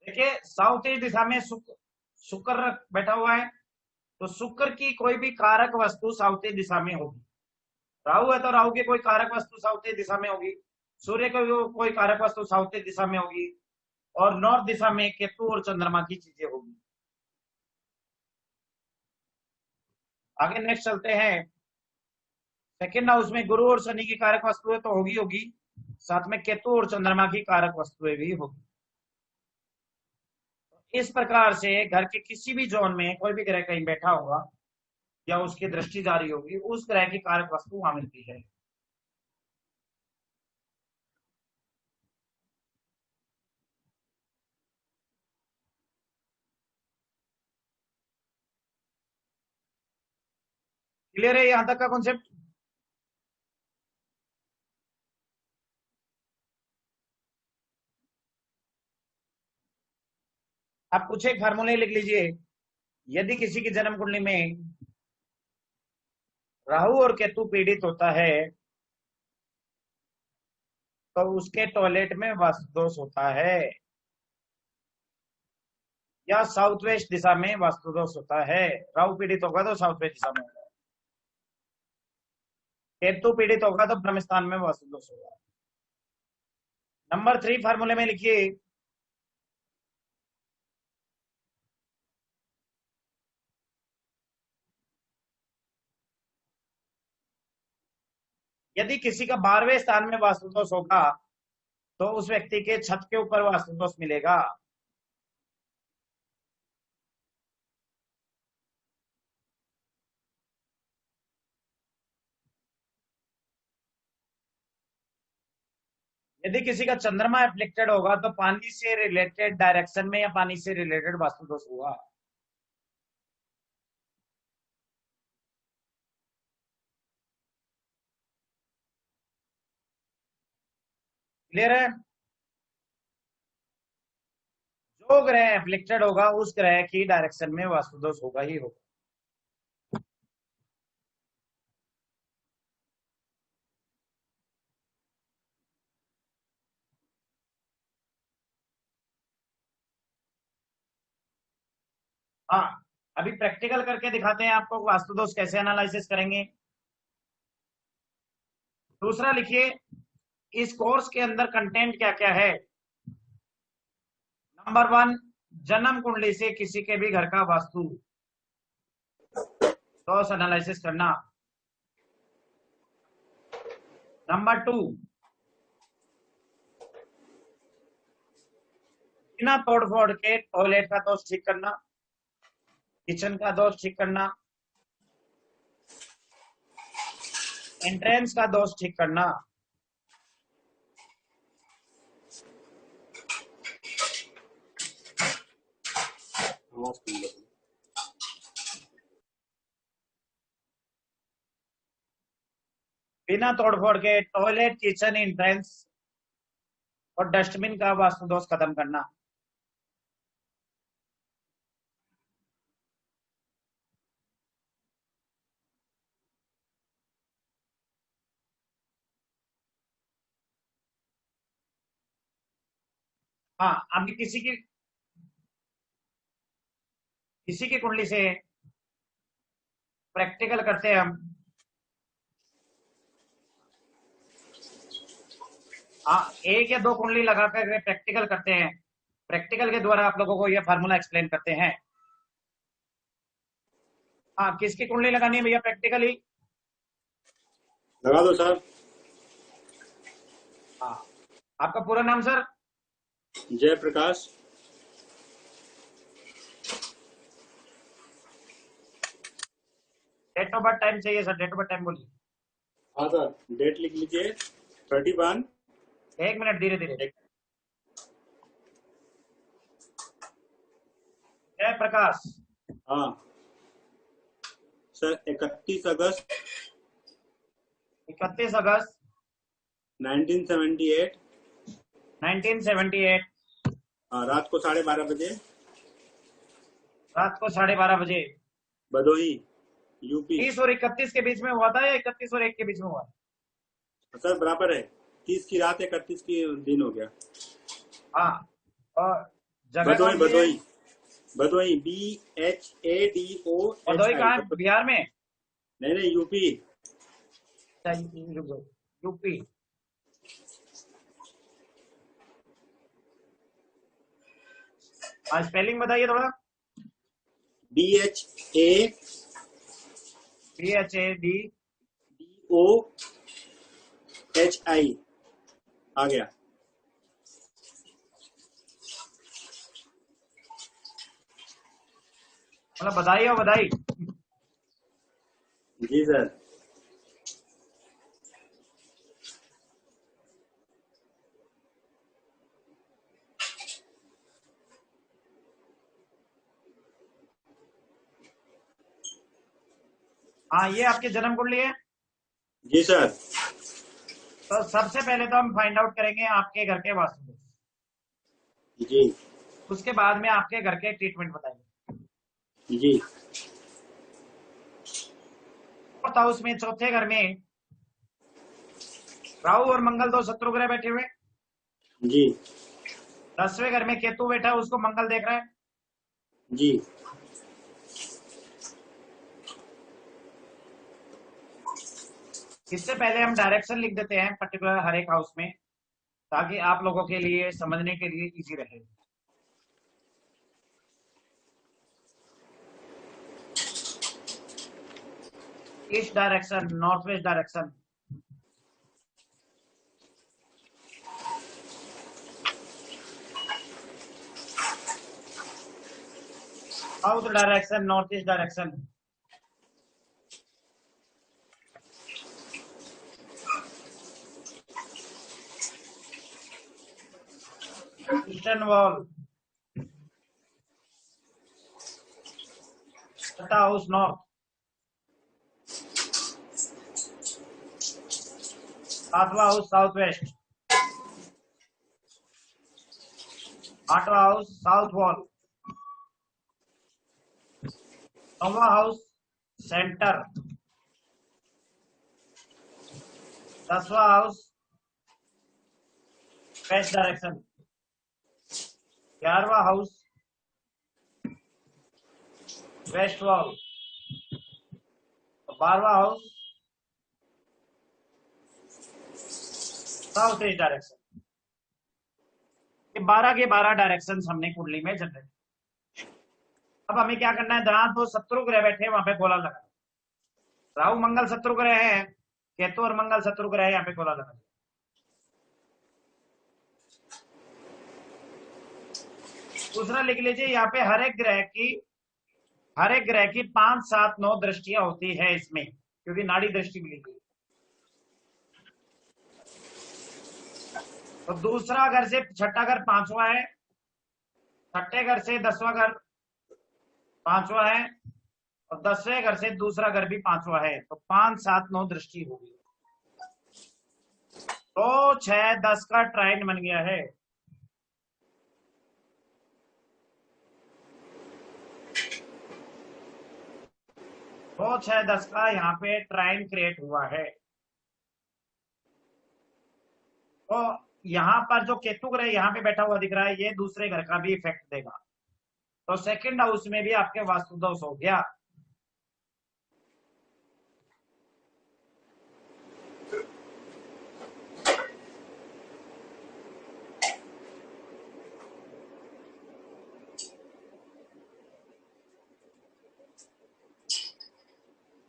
देखिए साउथ ईस्ट दिशा में शुक्र बैठा हुआ है, तो शुक्र की कोई भी कारक वस्तु साउथ ईस्ट दिशा में होगी। राहु है तो राहु की कोई कारक वस्तु साउथ ईस्ट दिशा में होगी। सूर्य की कोई कारक वस्तु साउथ ईस्ट दिशा में होगी और नॉर्थ दिशा में केतु और चंद्रमा की चीजें होगी। आगे नेक्स्ट चलते हैं। सेकेंड हाउस में गुरु और शनि की कारक वस्तुएं तो होगी होगी, साथ में केतु और चंद्रमा की कारक वस्तुएं भी होगी। इस प्रकार से घर के किसी भी जोन में कोई भी ग्रह कहीं बैठा होगा या उसकी दृष्टि जारी होगी, उस ग्रह की कारक वस्तु वहां मिलती है। क्लियर है यहां तक का कॉन्सेप्ट? आप कुछ एक फार्मूले लिख लीजिए। यदि किसी की जन्म कुंडली में राहु और केतु पीड़ित होता है तो उसके टॉयलेट में वास्तु दोष होता है, या साउथ वेस्ट दिशा में वास्तु दोष होता है। राहु पीड़ित होगा तो साउथ वेस्ट दिशा में होगा, केतु पीड़ित होगा तो ब्रह्म स्थान में वास्तु दोष होगा। नंबर 3 फार्मूले में लिखिए, यदि किसी का 12वें स्थान में वास्तु दोष होगा तो उस व्यक्ति के छत के ऊपर वास्तु दोष मिलेगा। यदि किसी का चंद्रमा एफ्लिक्टेड होगा तो पानी से रिलेटेड डायरेक्शन में या पानी से रिलेटेड वास्तु दोष होगा। क्लियर है? जो ग्रह एफ्लिक्टेड होगा उस ग्रह की डायरेक्शन में वास्तु दोष होगा ही होगा। हाँ, अभी प्रैक्टिकल करके दिखाते हैं आपको वास्तु दोष कैसे एनालिसिस करेंगे। दूसरा लिखिए, इस कोर्स के अंदर कंटेंट क्या क्या है। नंबर 1, जन्म कुंडली से किसी के भी घर का वास्तु दोष एनालिसिस करना। नंबर 2, बिना तोड़ फोड़ के टॉयलेट का दोष ठीक करना, किचन का दोष ठीक करना, एंट्रेंस का दोष ठीक करना। बिना तोड़फोड़ के टॉयलेट, किचन, एंट्रेंस और डस्टबिन का वास्तु दोष खत्म करना। हाँ, अभी किसी की कुंडली से प्रैक्टिकल करते हैं हम। हाँ, एक या दो कुंडली लगाकर प्रैक्टिकल करते हैं। प्रैक्टिकल के द्वारा आप लोगों को यह फार्मूला एक्सप्लेन करते हैं। हाँ, किसकी कुंडली लगानी है भैया प्रैक्टिकली? लगा दो सर। हाँ, आपका पूरा नाम sir? Jai Prakash. Date of birth time चाहिए sir, date of birth time बोलिए। हाँ सर, डेट लिख लीजिए 31। एक मिनट, धीरे धीरे। जय प्रकाश। हाँ सर, 31 अगस्त 1978। 1978 हाँ, रात को 12:30 बजे। रात को 12:30 बजे भदोही, यूपी। 30 और 31 के बीच में हुआ था या 31 और 1 के बीच में हुआ? सर बराबर है, 30 की रात 31 की दिन हो गया। हाँ, और जगह भदोही, कौन सी है? भदोही, भदोही, BHADO। भदोही कहाँ है? बिहार में? नहीं, यूपी। यूपी। हाँ, स्पेलिंग बताइए थोड़ा। BHADO HI आ गया। मतलब बधाई हो, बधाई। जी सर। हाँ, ये आपकी जन्म कुंडली है। जी सर। तो सबसे पहले तो हम फाइंड आउट करेंगे आपके घर के वास्तु दोष। जी। उसके बाद में आपके घर के ट्रीटमेंट बताइए। जी। फोर्थ हाउस में, चौथे घर में राहु और मंगल दो शत्रु ग्रह बैठे हुए। जी। 10वें घर में केतु बैठा है, उसको मंगल देख रहा है। जी। इससे पहले हम डायरेक्शन लिख देते हैं पर्टिकुलर हर एक हाउस में, ताकि आप लोगों के लिए समझने के लिए इजी रहे। East direction, north west direction, south direction, north east direction, eastern wall, छठा हाउस नॉर्थ, सातवां हाउस साउथ वेस्ट, आठवां हाउस साउथ वॉल, नौवां हाउस सेंटर, 10वां हाउस वेस्ट डायरेक्शन, 11वां हाउस वेस्ट वॉल, 12वां हाउस साउथ ईस्ट डायरेक्शन। ये 12 के 12 direction हमने कुंडली में जनरेट। अब हमें क्या करना है, जहां दो शत्रु ग्रह बैठे हैं वहां पे गोला लगा। राहु मंगल शत्रु ग्रह है, केतु और मंगल शत्रु ग्रह है, यहाँ पे गोला लगा। दूसरा लिख लीजिए, यहाँ पे हर एक ग्रह की 5, 7, 9 दृष्टियां होती है इसमें, क्योंकि नाड़ी दृष्टि मिली गई। तो दूसरा घर से छठा घर 5वां है, छठे घर से 10वां घर 5वां है, और 10वें घर से दूसरा घर भी 5वां है। तो 5, 7, 9 दृष्टि होगी, तो 6, 10 का ट्राइन बन गया है। तो 6, 10 का यहाँ पे ट्राइन क्रिएट हुआ है। तो यहाँ पर जो केतु ग्रह यहाँ पे बैठा हुआ दिख रहा है, ये दूसरे घर का भी इफेक्ट देगा। तो सेकंड हाउस में भी आपके वास्तु दोष हो गया।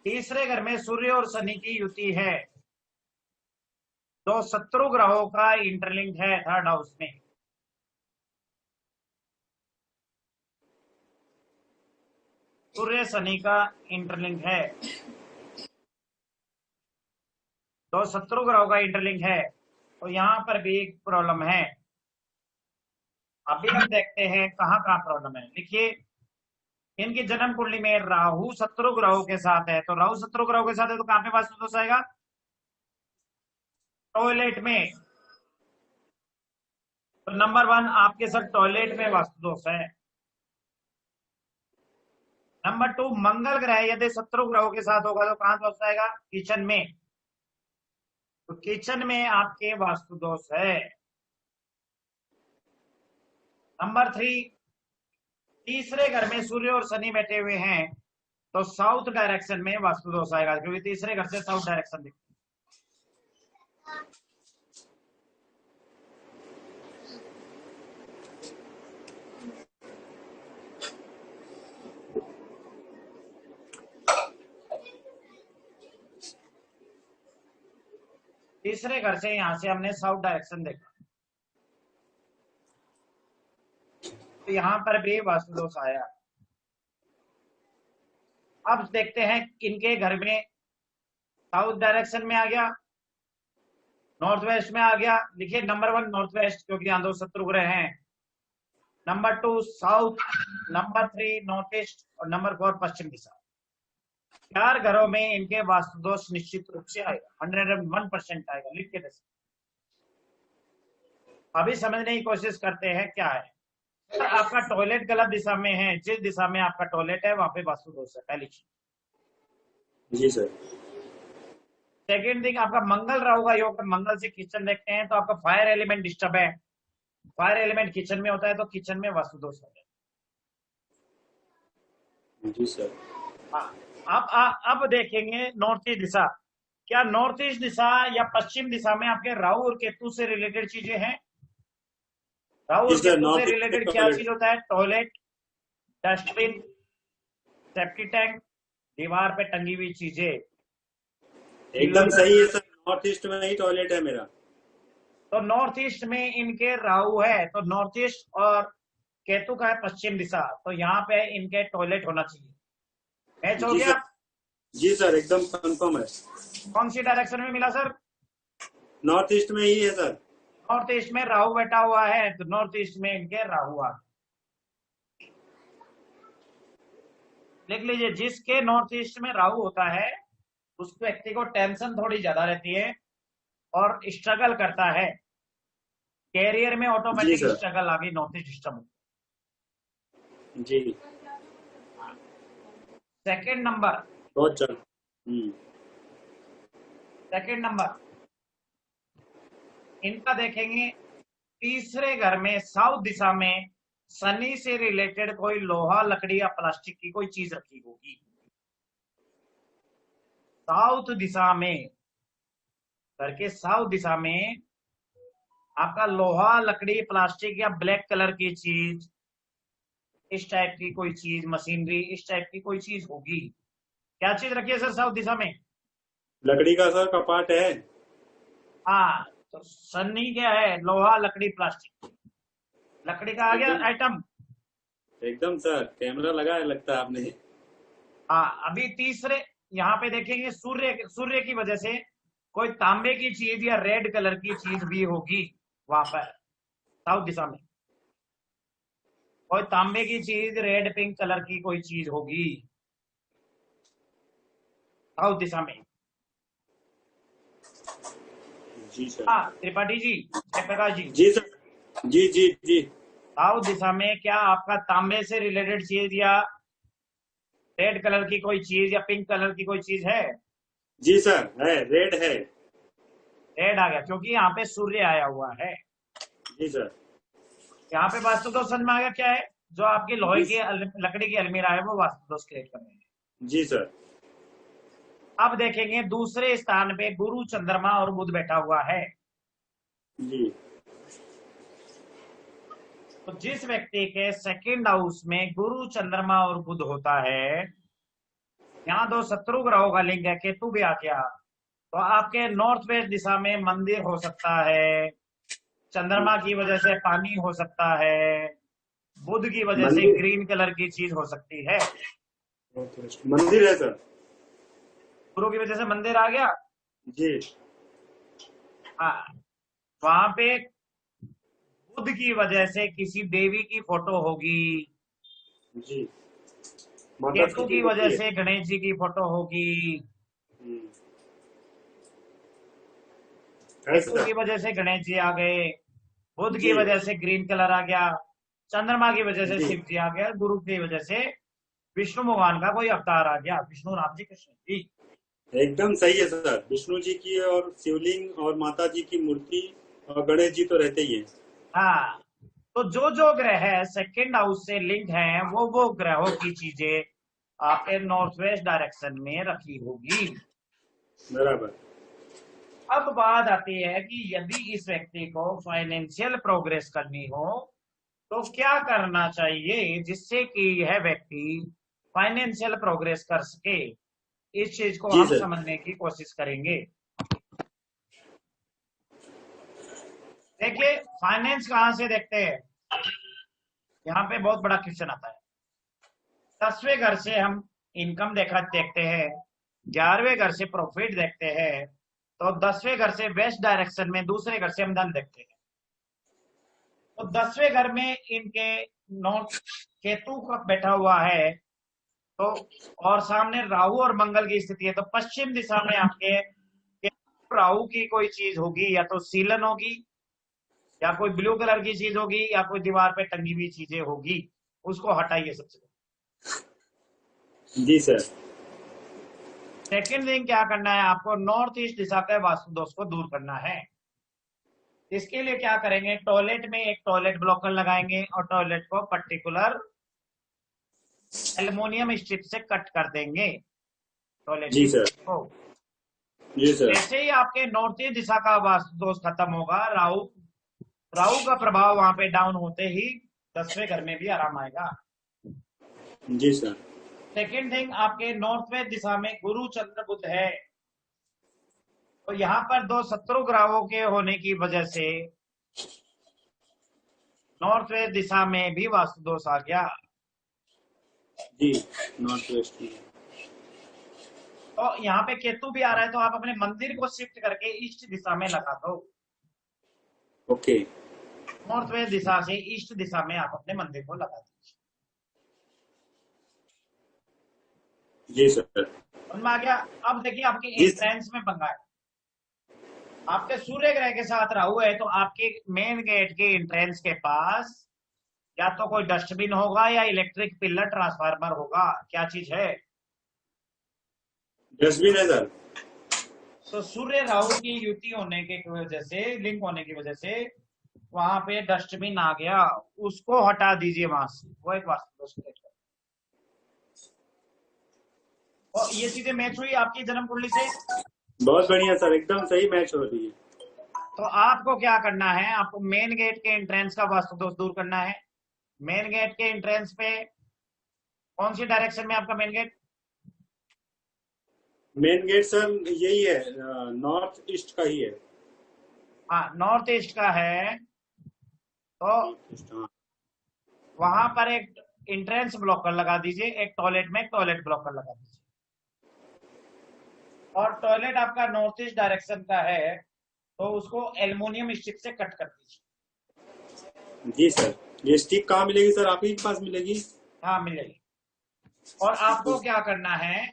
तीसरे घर में सूर्य और शनि की युति है, तो शत्रु ग्रहों का इंटरलिंक है थर्ड हाउस में। सूर्य शनि का इंटरलिंक है, तो शत्रु ग्रहों का इंटरलिंक है, तो यहां पर भी एक प्रॉब्लम है। अभी हम देखते हैं कहां कहां प्रॉब्लम है। देखिए, इनकी जन्म कुंडली में राहु शत्रु ग्रहों के साथ है, तो राहु शत्रु ग्रहों के साथ है, तो कहां पे वास्तु दोष आएगा? टॉयलेट में। तो नंबर 1 आपके साथ टॉयलेट में वास्तु दोष है। नंबर 2, मंगल ग्रह यदि शत्रु ग्रहों के साथ होगा तो कहां दोष आएगा? किचन में। तो किचन में आपके वास्तु दोष है। नंबर 3, तीसरे घर में सूर्य और शनि बैठे हुए हैं, तो साउथ डायरेक्शन में वास्तु दोष आएगा, क्योंकि तीसरे घर से साउथ डायरेक्शन दिखती है। तीसरे घर से यहां से हमने साउथ डायरेक्शन देखा, तो यहां पर भी वास्तु दोष आया। अब देखते हैं इनके घर में साउथ डायरेक्शन में आ गया, नॉर्थ वेस्ट में आ गया। देखिए, नंबर 1 नॉर्थ वेस्ट, क्योंकि यहां दो शत्रु ग्रह हैं। Number 2 south, number 3 north east, और नंबर 4 पश्चिम दिशा। 4 घरों में इनके वास्तु दोष निश्चित रूप से आएगा, 101% आएगा। लिख के दे। अभी समझने की कोशिश करते हैं क्या है। अगर आपका टॉयलेट गलत दिशा में है, जिस दिशा में आपका टॉयलेट है वहां पे वास्तु दोष है, पहली चीज। जी सर। सेकेंड थिंग, आपका मंगल राहु का योग, मंगल से किचन देखते हैं तो आपका फायर एलिमेंट डिस्टर्ब है, फायर एलिमेंट किचन में होता है तो किचन में वास्तु दोष होता है। जी सर। अब देखेंगे नॉर्थ ईस्ट दिशा। क्या नॉर्थ ईस्ट दिशा या पश्चिम दिशा में आपके राहु और केतु से रिलेटेड चीजें हैं? राहु जी और सर, केतु से नॉर्थ ईस्ट में रिलेटेड क्या टॉयलेट। चीज होता है? टॉयलेट, डस्टबिन, सेफ्टी टैंक, दीवार पे टंगी हुई चीजें। एकदम सही है सर, नॉर्थ ईस्ट में ही टॉयलेट है मेरा। तो नॉर्थ ईस्ट में इनके राहु है, तो नॉर्थ ईस्ट और केतु का है पश्चिम दिशा, तो यहाँ पे इनके टॉयलेट होना चाहिए। मैच हो जी गया? सर। जी सर, एकदम कंफर्म है। कौन सी डायरेक्शन में मिला सर? नॉर्थ ईस्ट में ही है सर। नॉर्थ ईस्ट में राहु बैठा हुआ है, तो नॉर्थ ईस्ट में इनके राहु आ। लिख लीजिए, जिसके नॉर्थ ईस्ट में राहु होता है उस व्यक्ति को टेंशन थोड़ी ज्यादा रहती है और स्ट्रगल करता है, कैरियर में जी ऑटोमेटिक सर। स्ट्रगल आ गई नॉर्थ ईस्ट सिस्टम। जी। सेकंड नंबर, बहुत जल्द। सेकंड नंबर इनका देखेंगे, तीसरे घर में साउथ दिशा में शनि से रिलेटेड कोई लोहा, लकड़ी या प्लास्टिक की कोई चीज रखी होगी। साउथ दिशा में, घर के साउथ दिशा में आपका लोहा, लकड़ी, प्लास्टिक या ब्लैक कलर की चीज, इस टाइप की कोई चीज, मशीनरी, इस टाइप की कोई चीज होगी। क्या चीज रखी है सर साउथ दिशा में? लकड़ी का सर कपाट है। हाँ, तो शनि क्या है? लोहा, लकड़ी, प्लास्टिक। लकड़ी का आ गया एकदम आइटम। एकदम सर, कैमरा लगा है लगता है आपने। हाँ, अभी तीसरे यहाँ पे देखेंगे, सूर्य की वजह से कोई तांबे की चीज या रेड कलर की चीज भी होगी वहां पर साउथ दिशा में। कोई तांबे की चीज, रेड पिंक कलर की कोई चीज होगी साउथ दिशा में। जी सर। हाँ त्रिपाठी जी, जयप्रकाश जी, जी सर। जी जी जी। साउथ दिशा में क्या आपका तांबे से रिलेटेड चीज या रेड कलर की कोई चीज या पिंक कलर की कोई चीज है? जी सर, है, रेड है। रेड आ गया क्योंकि यहाँ पे सूर्य आया हुआ है। जी सर। यहाँ पे वास्तु दोष समझ में आ गया क्या है? जो आपकी लोहे जी की लकड़ी की अलमीरा है वो वास्तु दोष क्रिएट कर रहे हैं। जी सर। अब देखेंगे दूसरे स्थान पे गुरु, चंद्रमा और बुध बैठा हुआ है। जी। तो जिस व्यक्ति के सेकंड हाउस में गुरु, चंद्रमा और बुध होता है, यहाँ दो शत्रु ग्रहों का लिंक है, केतु भी आ गया, तो आपके नॉर्थ वेस्ट दिशा में मंदिर हो सकता है, चंद्रमा की वजह से पानी हो सकता है, बुध की वजह से मंदिर, ग्रीन कलर की चीज हो सकती है। मंदिर है सर। गुरु की वजह से मंदिर आ गया। जी। हाँ, वहां पे बुध की वजह से किसी देवी की फोटो होगी, जी। माता केतु जी की की वजह मूर्ति है। से गणेश जी की फोटो होगी, हम्म, है केतु सर। की वजह से गणेश जी आ गए, बुध की जी। वजह से ग्रीन कलर आ गया, चंद्रमा की वजह से जी। शिव जी आ गया, गुरु की वजह से विष्णु भगवान का कोई अवतार आ गया, विष्णु, राम जी, कृष्ण जी। एकदम सही है सर, विष्णु जी की और शिवलिंग और माता जी की मूर्ति और गणेश जी तो रहते ही हैं। हाँ, तो जो जो ग्रह है सेकंड हाउस से लिंक है वो ग्रहों की चीजें आपके नॉर्थ वेस्ट डायरेक्शन में रखी होगी। बराबर। अब बात आती है कि यदि इस व्यक्ति को फाइनेंशियल प्रोग्रेस करनी हो तो क्या करना चाहिए जिससे कि यह व्यक्ति फाइनेंशियल प्रोग्रेस कर सके। इस चीज को जी हम सर। समझने की कोशिश करेंगे। देखिए, फाइनेंस कहां से देखते हैं, यहाँ पे बहुत बड़ा क्वेश्चन आता है। 10वें घर से हम इनकम देखते हैं, 11वें घर से प्रॉफिट देखते हैं, तो 10वें घर से वेस्ट डायरेक्शन में दूसरे घर से हम धन देखते हैं। तो 10वें घर में इनके नॉर्थ केतु का बैठा हुआ है, तो और सामने राहु और मंगल की स्थिति है, तो पश्चिम दिशा में आपके राहु की कोई चीज होगी, या तो सीलन होगी, या कोई ब्लू कलर की चीज होगी या कोई दीवार पे टंगी हुई चीजें होगी, उसको हटाइए सबसे पहले। जी सर। सेकेंड थिंग क्या करना है, आपको नॉर्थ ईस्ट दिशा के वास्तु दोष को दूर करना है। इसके लिए क्या करेंगे, टॉयलेट में एक टॉयलेट ब्लॉकर लगाएंगे और टॉयलेट को पर्टिकुलर एल्युमिनियम स्ट्रिप से कट कर देंगे, टॉयलेट जी की सर। को। जी सर। जैसे ही आपके नॉर्थ ईस्ट दिशा का वास्तु दोष खत्म होगा, राहु राहु का प्रभाव वहां पे डाउन होते ही 10वें घर में भी आराम आएगा। जी सर। सेकेंड थिंग, आपके नॉर्थ वेस्ट दिशा में गुरु चंद्र बुध है, तो यहाँ पर दो शत्रु ग्रहों के होने की वजह से नॉर्थ वेस्ट दिशा में भी वास्तु दोष आ गया। जी, नॉर्थ वेस्ट में। तो यहाँ पे केतु भी आ रहा है, तो आप अपने मंदिर को शिफ्ट करके ईस्ट दिशा में लगा दो। ओके। नॉर्थ वेस्ट दिशा से ईस्ट दिशा में आप अपने मंदिर को लगा दीजिए। जी सर। समझ में आ गया। अब देखिए आपके जी एंट्रेंस में पंगा है, आपके सूर्य ग्रह के साथ राहु है, तो आपके मेन गेट के एंट्रेंस के पास या तो कोई डस्टबिन होगा या इलेक्ट्रिक पिलर ट्रांसफार्मर होगा। क्या चीज है? डस्टबिन है सर। तो सूर्य राहु की युति होने की वजह से, लिंक होने की वजह से वहां पे डस्टबिन आ गया, उसको हटा दीजिए वहां से, वो एक वास्तु दोष है। और ये चीजें मैच हुई आपकी जन्म कुंडली से। बहुत बढ़िया सर, एकदम सही मैच हो रही है। तो आपको क्या करना है, आपको मेन गेट के एंट्रेंस का वास्तु दोष दूर करना है। मेन गेट के एंट्रेंस पे कौन सी डायरेक्शन में आपका main gate? Main gate sir यही है, नॉर्थ ईस्ट का ही है। हाँ, नॉर्थ ईस्ट का है, तो नॉर्थ ईस्ट, हाँ। वहां पर एक एंट्रेंस ब्लॉकर लगा दीजिए, एक टॉयलेट में एक टॉयलेट ब्लॉकर लगा दीजिए। और टॉयलेट आपका नॉर्थ ईस्ट डायरेक्शन का है, तो उसको एल्युमिनियम स्टिक से कट कर दीजिए। जी सर। ये स्टिक कहाँ मिलेगी सर, आप ही के पास मिलेगी? हाँ, मिल जाएगी। और आपको क्या करना है,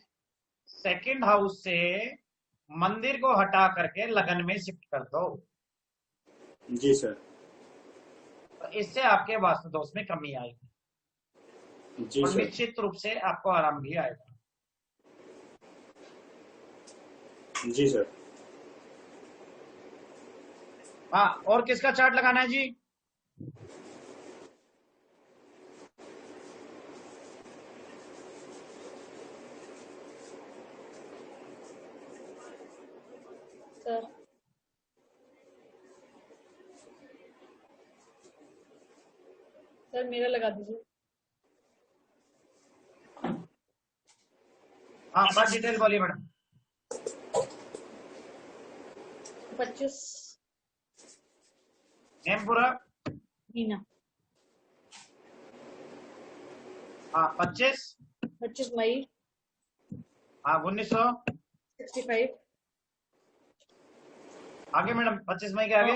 सेकंड हाउस से मंदिर को हटा करके लगन में शिफ्ट कर दो। जी सर। तो इससे आपके वास्तु दोष में कमी आएगी जी और सर। निश्चित रूप से आपको आराम भी आएगा। जी सर। हाँ, और किसका चार्ट लगाना है जी? सर सर मेरा लगा दीजिए। हाँ, बस डिटेल बोलिए मैडम। 25 नेम पूरा। मीना। हाँ, 25 मई हाँ 1900। 65। आगे मैडम, 25 मई के आगे।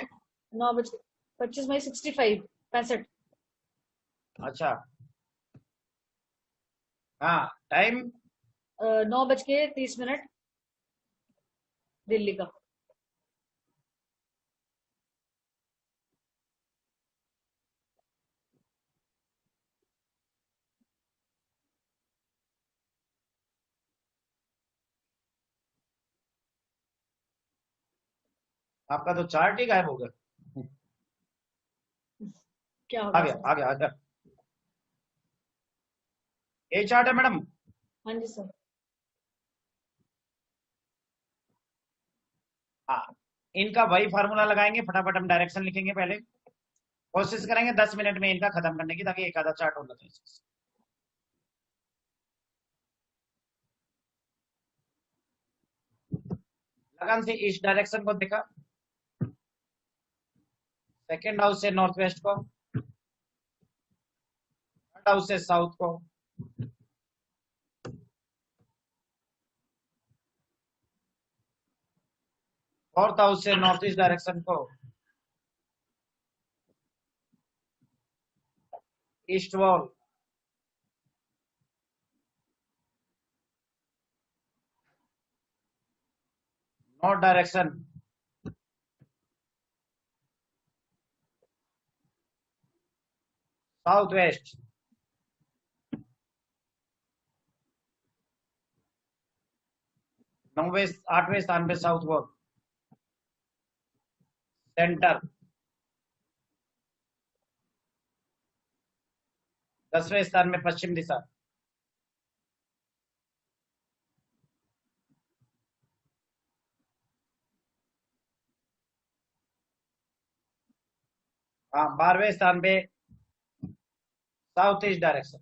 9 बजे 25 मई 65 65। अच्छा, हाँ टाइम। 9:30 दिल्ली का। आपका तो चार्ट ही गायब हो गया। क्या आ होगा गया सर? आ गया आ गया। ये चार्ट है मैडम। हाँ जी सर। हाँ, इनका वही फार्मूला लगाएंगे, फटाफट हम डायरेक्शन लिखेंगे पहले। कोशिश करेंगे 10 मिनट में इनका खत्म करने की, ताकि एक आधा चार्ट और लगाए। लगन से ईस्ट डायरेक्शन को देखा, सेकेंड हाउस से नॉर्थ वेस्ट को, थर्ड हाउस से साउथ को, फोर्थ हाउस से नॉर्थ ईस्ट डायरेक्शन को, east wall, north direction, south west, 8वें स्थान पे साउथ पोल, सेंटर 10वें स्थान में पश्चिम दिशा, हाँ 12वें स्थान पे साउथ ईस्ट डायरेक्शन।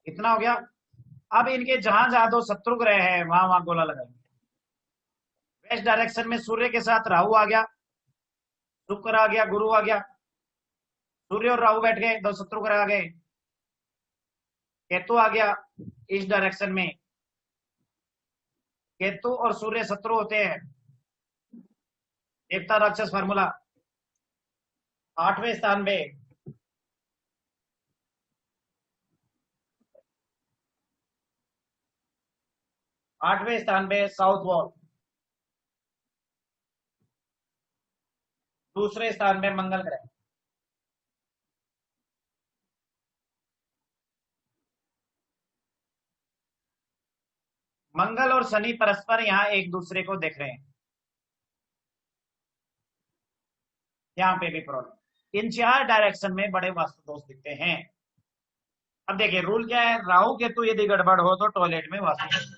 इतना हो गया। अब इनके जहां जहां दो शत्रु ग्रह है वहां वहां गोला लगाएंगे। वेस्ट डायरेक्शन में सूर्य के साथ राहु आ गया, शुक्र आ गया, गुरु आ गया, सूर्य और राहु बैठ गए, दो शत्रु ग्रह आ गए। केतु आ गया ईस्ट डायरेक्शन में, केतु और सूर्य शत्रु होते हैं, देवता राक्षस फार्मूला। 8वें स्थान पे साउथ वॉल, दूसरे स्थान पे मंगल ग्रह। मंगल और शनि परस्पर यहाँ एक दूसरे को देख रहे हैं, यहाँ पे भी प्रॉब्लम। इन 4 डायरेक्शन में बड़े वास्तु दोष दिखते हैं। अब देखिए रूल क्या है, राहु केतु यदि गड़बड़ हो तो टॉयलेट में वास्तु,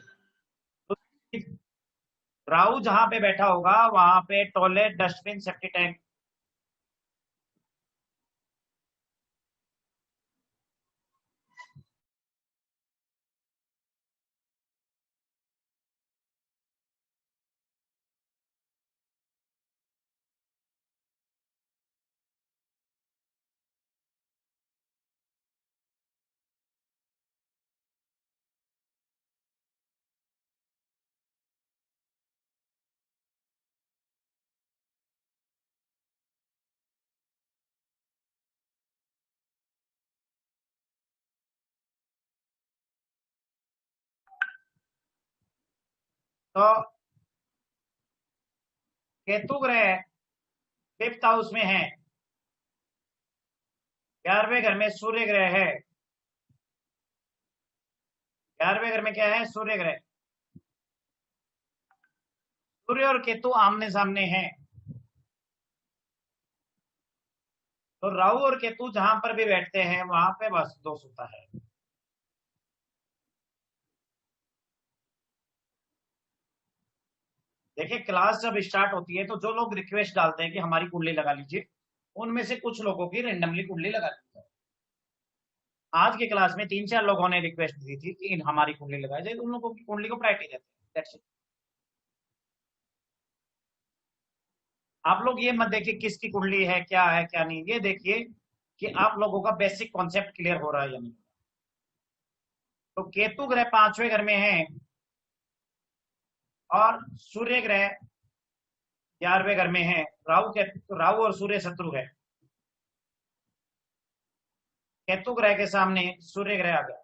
राहु जहां पे बैठा होगा वहां पे टॉयलेट, डस्टबिन, सेफ्टी टैंक। तो केतु ग्रह 5th हाउस में है, 11वें घर में सूर्य ग्रह है। 11वें घर में क्या है, सूर्य ग्रह। सूर्य और केतु आमने सामने हैं, तो राहु और केतु जहां पर भी बैठते हैं वहां पे वास्तु दोष होता है। देखिए क्लास जब स्टार्ट होती है तो जो लोग रिक्वेस्ट डालते हैं कि हमारी कुंडली लगा लीजिए, उनमें से कुछ लोगों की रेंडमली कुंडली लगा दी है। आज के क्लास में 3-4 लोगों ने रिक्वेस्ट दी थी कि हमारी कुंडली लगाई जाए, तो उन लोगों की कुंडली को प्रायोरिटी देते हैं। That's it। आप लोग ये मत देखिए किसकी कुंडली है क्या है क्या नहीं, ये देखिए कि आप लोगों का बेसिक कॉन्सेप्ट क्लियर हो रहा है या नहीं। तो केतु ग्रह 5वें घर में है और सूर्य ग्रह 11वें घर में है। राहु और सूर्य शत्रु है, केतु ग्रह के सामने सूर्य ग्रह आ गया।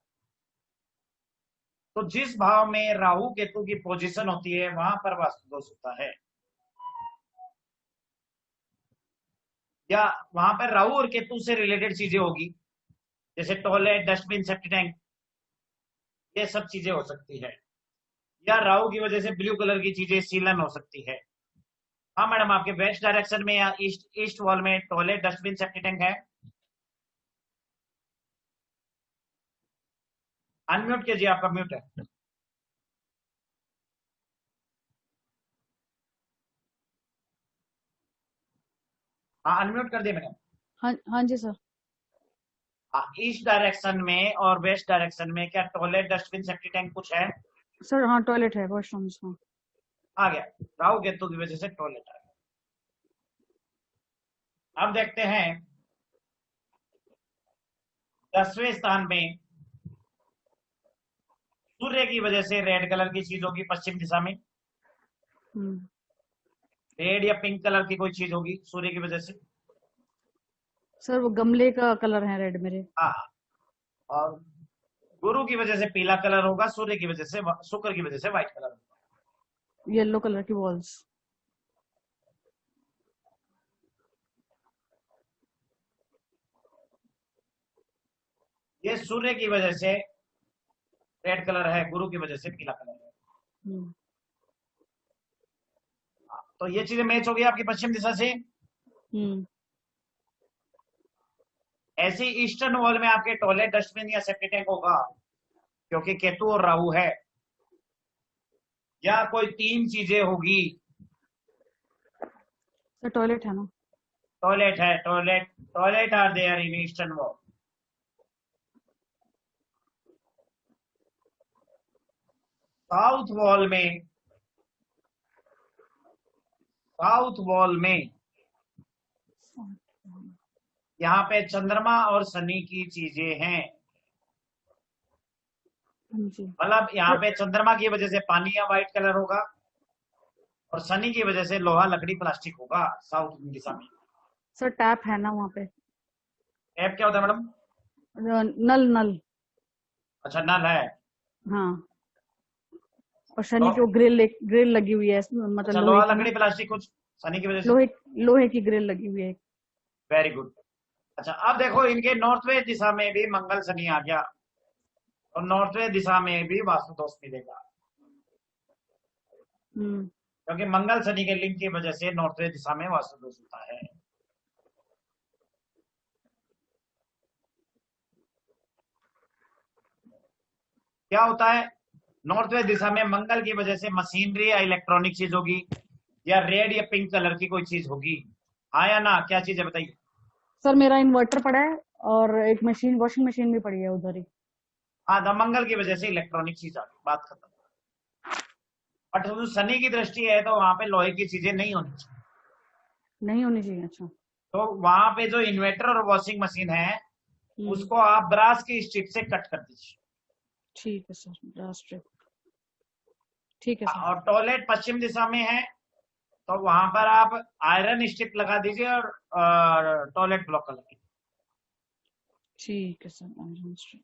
तो जिस भाव में राहु केतु की पोजीशन होती है वहां पर वास्तु दोष होता है, या वहां पर राहु और केतु से रिलेटेड चीजें होगी, जैसे टॉयलेट, डस्टबिन, सेफ्टी टैंक, ये सब चीजें हो सकती है। या राहु की वजह से ब्लू कलर की चीजें सीलन हो सकती है। हाँ मैडम, आपके वेस्ट डायरेक्शन में या ईस्ट वॉल में टॉयलेट, डस्टबिन, सेफ्टी टैंक है? अनम्यूट कीजिए, आपका म्यूट है। हाँ अनम्यूट कर दिए मैंने। हाँ जी सर। ईस्ट डायरेक्शन में और वेस्ट डायरेक्शन में क्या टॉयलेट, डस्टबिन, सेफ्टी टैंक कुछ है? सर हाँ टॉयलेट है, वॉशरूम्स में आ गया, राहु केतु की वजह से टॉयलेट आ गया। अब देखते हैं 10वें स्थान में सूर्य की वजह से रेड कलर की चीज होगी पश्चिम दिशा में, रेड या पिंक कलर की कोई चीज होगी सूर्य की वजह से। सर वो गमले का कलर है रेड मेरे। हाँ, और गुरु की वजह से पीला कलर होगा, सूर्य की वजह से, शुक्र की वजह से व्हाइट कलर होगा। येलो कलर की वॉल्स। ये सूर्य की वजह से रेड कलर है, गुरु की वजह से पीला कलर है। तो ये चीजें मैच हो गई आपकी पश्चिम दिशा से। ऐसे ईस्टर्न वॉल में आपके टॉयलेट, डस्टबिन या सेप्टिक टैंक होगा, क्योंकि केतु और राहु है, या कोई 3 चीजें होगी। सर टॉयलेट है ना? टॉयलेट है, toilet are there in eastern wall. South wall में यहाँ पे चंद्रमा और शनि की चीजें हैं। मतलब यहाँ पे चंद्रमा की वजह से पानी या व्हाइट कलर होगा, और शनि की वजह से लोहा, लकड़ी, प्लास्टिक होगा साउथ दिशा में। सर टैप है ना वहाँ पे? टैप क्या होता है मैडम? नल। अच्छा, नल है। हाँ, और शनि की ग्रिल लगी हुई है, मतलब अच्छा, लोहा, लकड़ी, प्लास्टिक कुछ शनि की वजह से। लोहे की ग्रिल लगी हुई है। Very good. अच्छा, अब देखो इनके नॉर्थ वेस्ट दिशा में भी मंगल शनि आ गया, और नॉर्थ वेस्ट दिशा में भी वास्तु दोष मिलेगा, क्योंकि मंगल शनि के लिंक की वजह से नॉर्थ वेस्ट दिशा में वास्तु दोष होता है। क्या होता है? नॉर्थ वेस्ट दिशा में मंगल की वजह से मशीनरी या इलेक्ट्रॉनिक चीज होगी, या रेड या पिंक कलर की कोई चीज होगी। हाँ या ना? क्या चीज है बताइए। सर मेरा इन्वर्टर पड़ा है, और एक मशीन, वॉशिंग मशीन भी पड़ी है उधर ही। हाँ, तो मंगल की वजह से इलेक्ट्रॉनिक चीज आ गई, बात खत्म। बट तो शनि की दृष्टि है तो वहां पे लोहे की चीजें नहीं होनी चाहिए। नहीं होनी चाहिए? अच्छा। तो वहां पे जो इन्वर्टर और वॉशिंग मशीन है, उसको आप ब्रास की स्ट्रिप से कट कर दीजिए। ठीक है सर, ब्रास स्ट्रिप। ठीक है सर। और टॉयलेट पश्चिम दिशा में है, तो वहां पर आप आयरन स्ट्रिप लगा दीजिए और टॉयलेट ब्लॉक कर लीजिए। ठीक है सर, आयरन स्ट्रिप।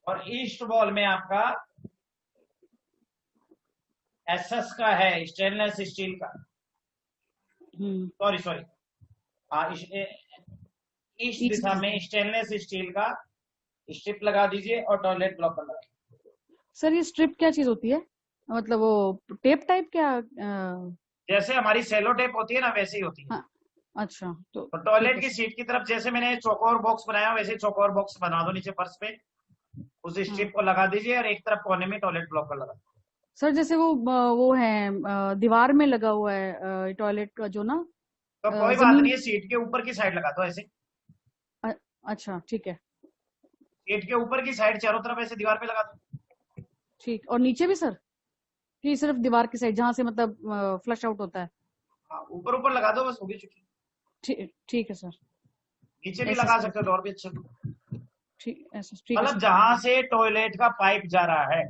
और ईस्ट वॉल में आपका एसएस का है, स्टेनलेस स्टील का। सॉरी, हाँ, ईस्ट दिशा में स्टेनलेस स्टील का स्ट्रिप लगा दीजिए और टॉयलेट ब्लॉक कर लीजिए। सर ये स्ट्रिप क्या चीज होती है? मतलब वो टेप टाइप क्या? जैसे हमारी सेलो टेप होती है ना, वैसे ही होती है। हाँ, अच्छा। तो टॉयलेट की सीट की तरफ जैसे मैंने चौकोर बॉक्स बनाया, वैसे चौकोर बॉक्स बना दो नीचे फर्श पे, उस स्ट्रिप को लगा दीजिए और एक तरफ कोने में टॉयलेट ब्लॉक कर लगा। सर जैसे वो है दीवार में लगा हुआ है टॉयलेट का जो ना, तो कोई बात नहीं है, सीट के ऊपर की साइड लगा दो ऐसे। अच्छा ठीक है। सीट के ऊपर की साइड चारों तरफ ऐसे दीवार पे लगा दो। ठीक, और नीचे भी सर? कि सिर्फ दीवार की साइड जहाँ से मतलब फ्लश आउट होता है? हाँ, ऊपर लगा दो, बस होगी चुकी। ठीक है सर। नीचे भी लगा सकते हो तो और भी अच्छा। ठीक है। मतलब जहां से टॉयलेट का पाइप जा रहा है।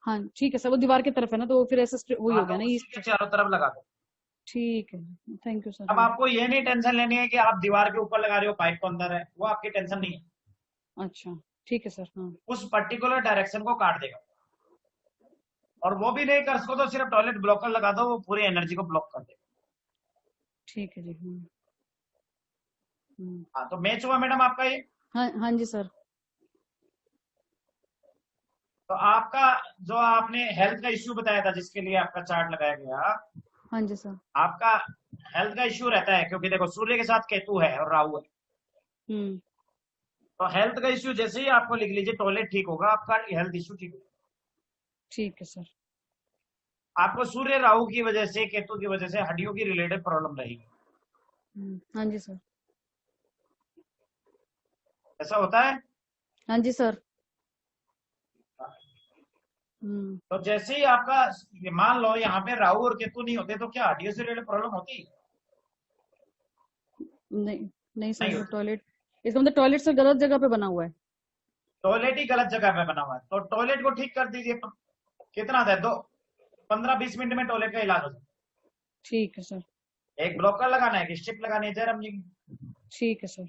हाँ ठीक है सर, वो दीवार की तरफ है ना, तो फिर ऐसा वही हो गया ना, इसके चारों तरफ लगा दो। ठीक है, थैंक यू सर। अब आपको ये नहीं टेंशन लेनी है कि आप दीवार के ऊपर लगा रहे हो, पाइप को अंदर है, वो आपकी टेंशन नहीं है। अच्छा ठीक है सर। हाँ, उस पर्टिकुलर डायरेक्शन को काट देगा, और वो भी नहीं कर सको तो सिर्फ टॉयलेट ब्लॉकर लगा दो, वो पूरी एनर्जी को ब्लॉक कर देगा। ठीक है जी। हाँ, तो मैच हुआ मैडम आपका ये? हाँ जी सर। तो आपका जो आपने हेल्थ का इश्यू बताया था, जिसके लिए आपका चार्ट लगाया गया, हाँ जी सर। आपका हेल्थ का इश्यू रहता है, क्योंकि देखो सूर्य के साथ केतु है और राहु है। तो हेल्थ का इश्यू जैसे ही आपको लिख लीजिए, टॉयलेट ठीक होगा, आपका हेल्थ इश्यू ठीक होगा। ठीक है सर। आपको सूर्य राहु की वजह से, केतु की वजह से हड्डियों की रिलेटेड प्रॉब्लम रहेगी। हाँ जी सर। ऐसा होता है? हाँ जी सर। तो जैसे ही आपका, मान लो यहाँ पे राहु और केतु नहीं होते तो क्या हड्डियों से रिलेटेड प्रॉब्लम होती? नहीं सर। टॉयलेट, इसका मतलब टॉयलेट सर गलत जगह पे बना हुआ है। टॉयलेट ही गलत जगह पे बना हुआ है, तो टॉयलेट को ठीक कर दीजिए। कितना था? 15-20 मिनट में टॉयलेट का इलाज हो जाए। ठीक है सर। एक ब्लॉकर लगाना है, एक स्ट्रिप लगानी है जयराम जी। ठीक है सर।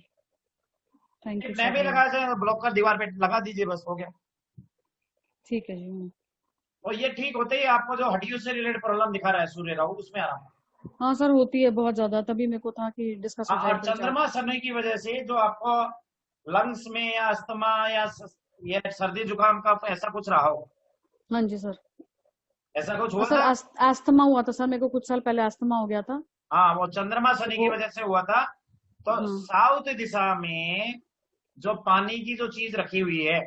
थैंक यू मैं भी सर। लगा से ब्लॉक कर दीवार पे लगा दीजिए, बस हो गया। ठीक है जी। और ये ठीक होते ही आपको जो हड्डियों से रिलेटेड प्रॉब्लम दिखा रहा है सूर्य राहु, उसमें आराम है। हाँ सर, होती है बहुत ज्यादा, तभी मेरे को था कि डिस्कस हो हाँ, जाए और एक बार चार। चंद्रमा शनि की वजह से जो आपको लंग्स में या अस्थमा या ये सर्दी जुकाम का ऐसा कुछ रहा हो, हाँ जी सर। ऐसा कुछ हुआ सर था? अस्थमा हुआ था सर, मेरे को कुछ साल पहले अस्थमा हो गया था। हाँ, वो चंद्रमा तो शनि की वो, वजह से हुआ था। तो हाँ साउथ दिशा में जो पानी की जो चीज रखी हुई है,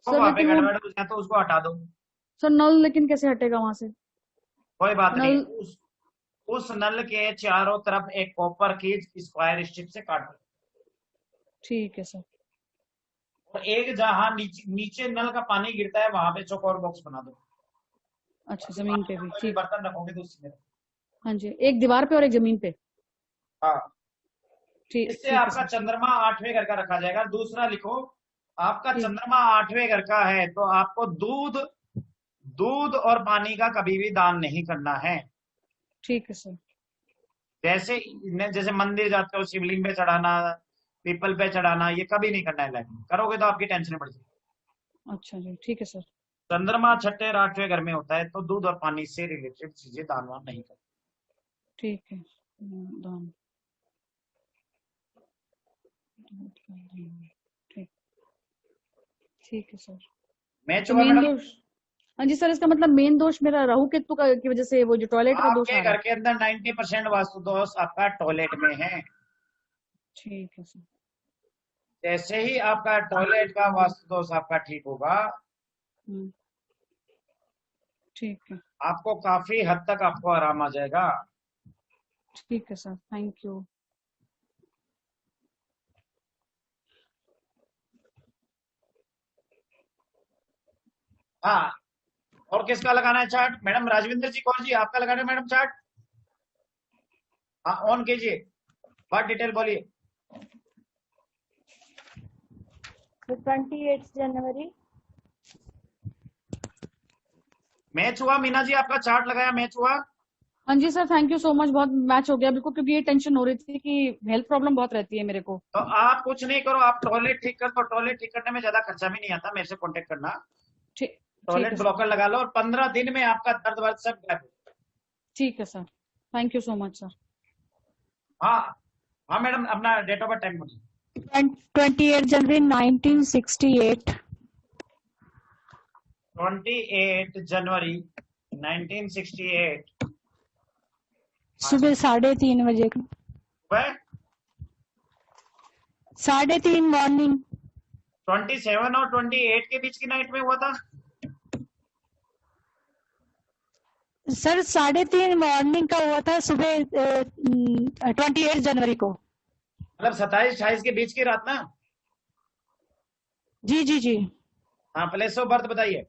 तो सर, वहां पे लेकिन वो गड़बड़ हो जाए तो उसको हटा दो। सर नल लेकिन कैसे हटेगा वहां से? कोई बात नहीं, नल। उस नल के चारों तरफ एक कॉपर की स्क्वायर स्ट्रिप से काट दो। ठीक है सर। और एक जहां नीचे नीचे नल का पानी गिरता है वहां पे चौकोर बॉक्स बना दो। अच्छा, जमीन पे भी? कोई भी ठीक। बर्तन रखोगे तो उसमें। हाँ जी, एक दीवार पे और एक जमीन पे। हाँ, ठीक, इससे ठीक है आपका सर। चंद्रमा 8वें घर का रखा जाएगा। दूसरा लिखो, आपका ठीक। चंद्रमा 8वें घर का है तो आपको दूध दूध और पानी का कभी भी दान नहीं करना है। ठीक है सर। जैसे जैसे मंदिर जाते हो, शिवलिंग पे चढ़ाना, पीपल पे चढ़ाना, ये कभी नहीं करना है लाइफ में। करोगे तो आपकी टेंशन बढ़ जाएगी। अच्छा जी, ठीक है सर। चंद्रमा 6ठे और 8वें घर में होता है तो दूध और पानी से रिलेटेड चीजें दान वान नहीं करना। ठीक है। दान। ठीक। ठीक है सर। मैच तो हुआ मेन मैडम? दोष? हाँ जी सर, इसका मतलब मेन दोष मेरा राहु केतु का की वजह से वो जो टॉयलेट का दोष आपके आ रहा घर है। के अंदर 90% वास्तु दोष आपका टॉयलेट में है। ठीक है सर। जैसे ही आपका टॉयलेट का वास्तु दोष आपका ठीक होगा, हम्म, ठीक है। आपको काफी हद तक आपको आराम आ जाएगा। ठीक है सर, थैंक यू। हाँ, और किसका लगाना है चार्ट? मैडम राजविंदर जी कौन जी आपका लगाना है मैडम चार्ट? हाँ, ऑन कीजिए, बात डिटेल बोलिए। 28 जनवरी। मैच हुआ? मीना जी आपका चार्ट लगाया, मैच हुआ? हाँ जी sir, thank you so much, बहुत मैच हो गया बिल्कुल, क्योंकि ये टेंशन हो रही थी कि हेल्थ प्रॉब्लम बहुत रहती है मेरे को। तो आप कुछ नहीं करो, आप टॉयलेट ठीक कर दो। टॉयलेट ठीक करने में ज्यादा खर्चा भी नहीं आता, मेरे से कॉन्टेक्ट करना। ठीक। ठीक टॉयलेट है सर। ब्लॉकर लगा लो और 15 दिन में आपका दर्द वर्द सब गायब हो जाएगा। ठीक है sir, thank you so much sir. हाँ हाँ मैडम, अपना डेट ऑफ बर्थ टाइम बोलिए। 28 जनवरी 1968। 28 जनवरी 1968। सुबह 3:30 बजे को। वह 3:30 मॉर्निंग। 27 और 28 के बीच की नाइट में हुआ था। सर 3:30 मॉर्निंग का हुआ था सुबह 28 जनवरी को। मतलब 27-28 के बीच की रात ना? जी जी जी। हाँ, प्लेस ऑफ बर्थ बताइए।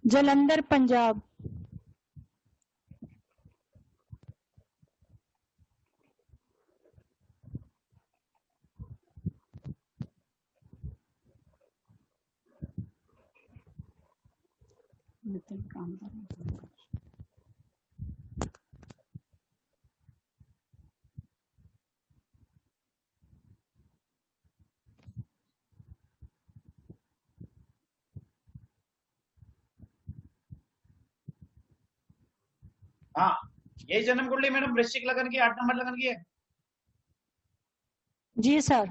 जलंधर पंजाब। नितिन कामदार। हाँ, यही जन्म कुंडली मैडम, वृश्चिक लगन की, 8 नंबर लगन की है। जी सर।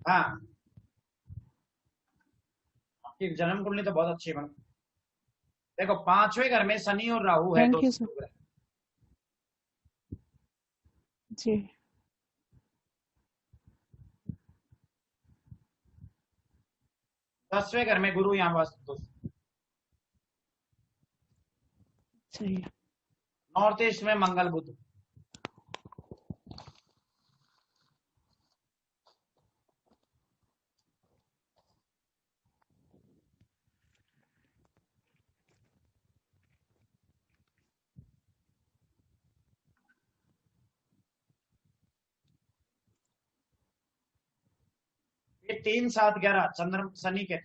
हाँ, आपकी जन्म कुंडली तो बहुत अच्छी है मैडम। देखो, 5वें घर में शनि और राहु है, थैंक दो यू शुभ सर। ग्रह। जी। 10वें घर में गुरु यहाँ वास्तु दोष। सही है। नॉर्थ ईस्ट में मंगल बुध। ये 3 7 11 चंद्र शनि के।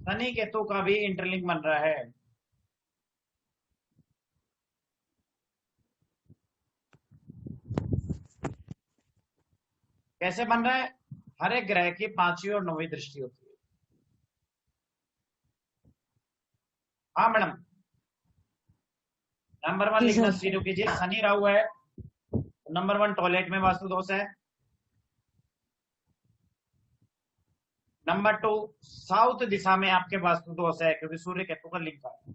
शनि केतु का भी इंटरलिंक बन रहा है। कैसे बन रहा है? हर एक ग्रह की 5वीं और 9वीं दृष्टि होती है। हाँ मैडम, नंबर 1 जी लिखना सर। शुरू कीजिए। शनि राहु है, नंबर 1 टॉयलेट में वास्तु दोष है। नंबर 2 साउथ दिशा में आपके वास्तु दोष है, क्योंकि सूर्य केतु का लिंक है।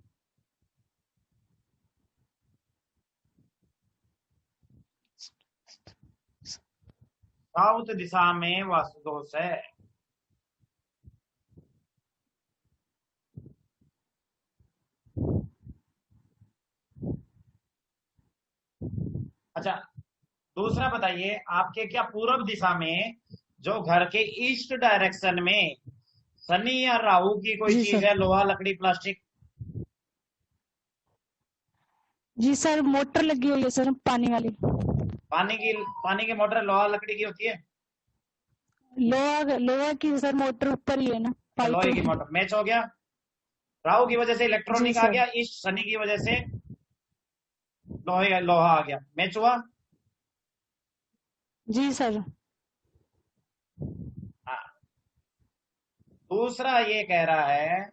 साउथ दिशा में वास्तु दोष है। अच्छा, दूसरा बताइए, आपके क्या पूर्व दिशा में जो घर के ईस्ट डायरेक्शन में शनि या राहु की कोई जी चीज सर। है? लोहा, लकड़ी, प्लास्टिक? जी सर, मोटर लगी हुई है सर, पानी वाली। पानी की मोटर लोहा लकड़ी की होती है? लोहा की सर, मोटर ऊपर ही है ना, पाइप लोहे की है। मोटर। मैच हो गया। राहु की वजह से जी इलेक्ट्रॉनिक आ सर। गया, ईस्ट शनि की वजह से लोहा आ गया। मैच हुआ। जी सर। हाँ। दूसरा ये कह रहा है,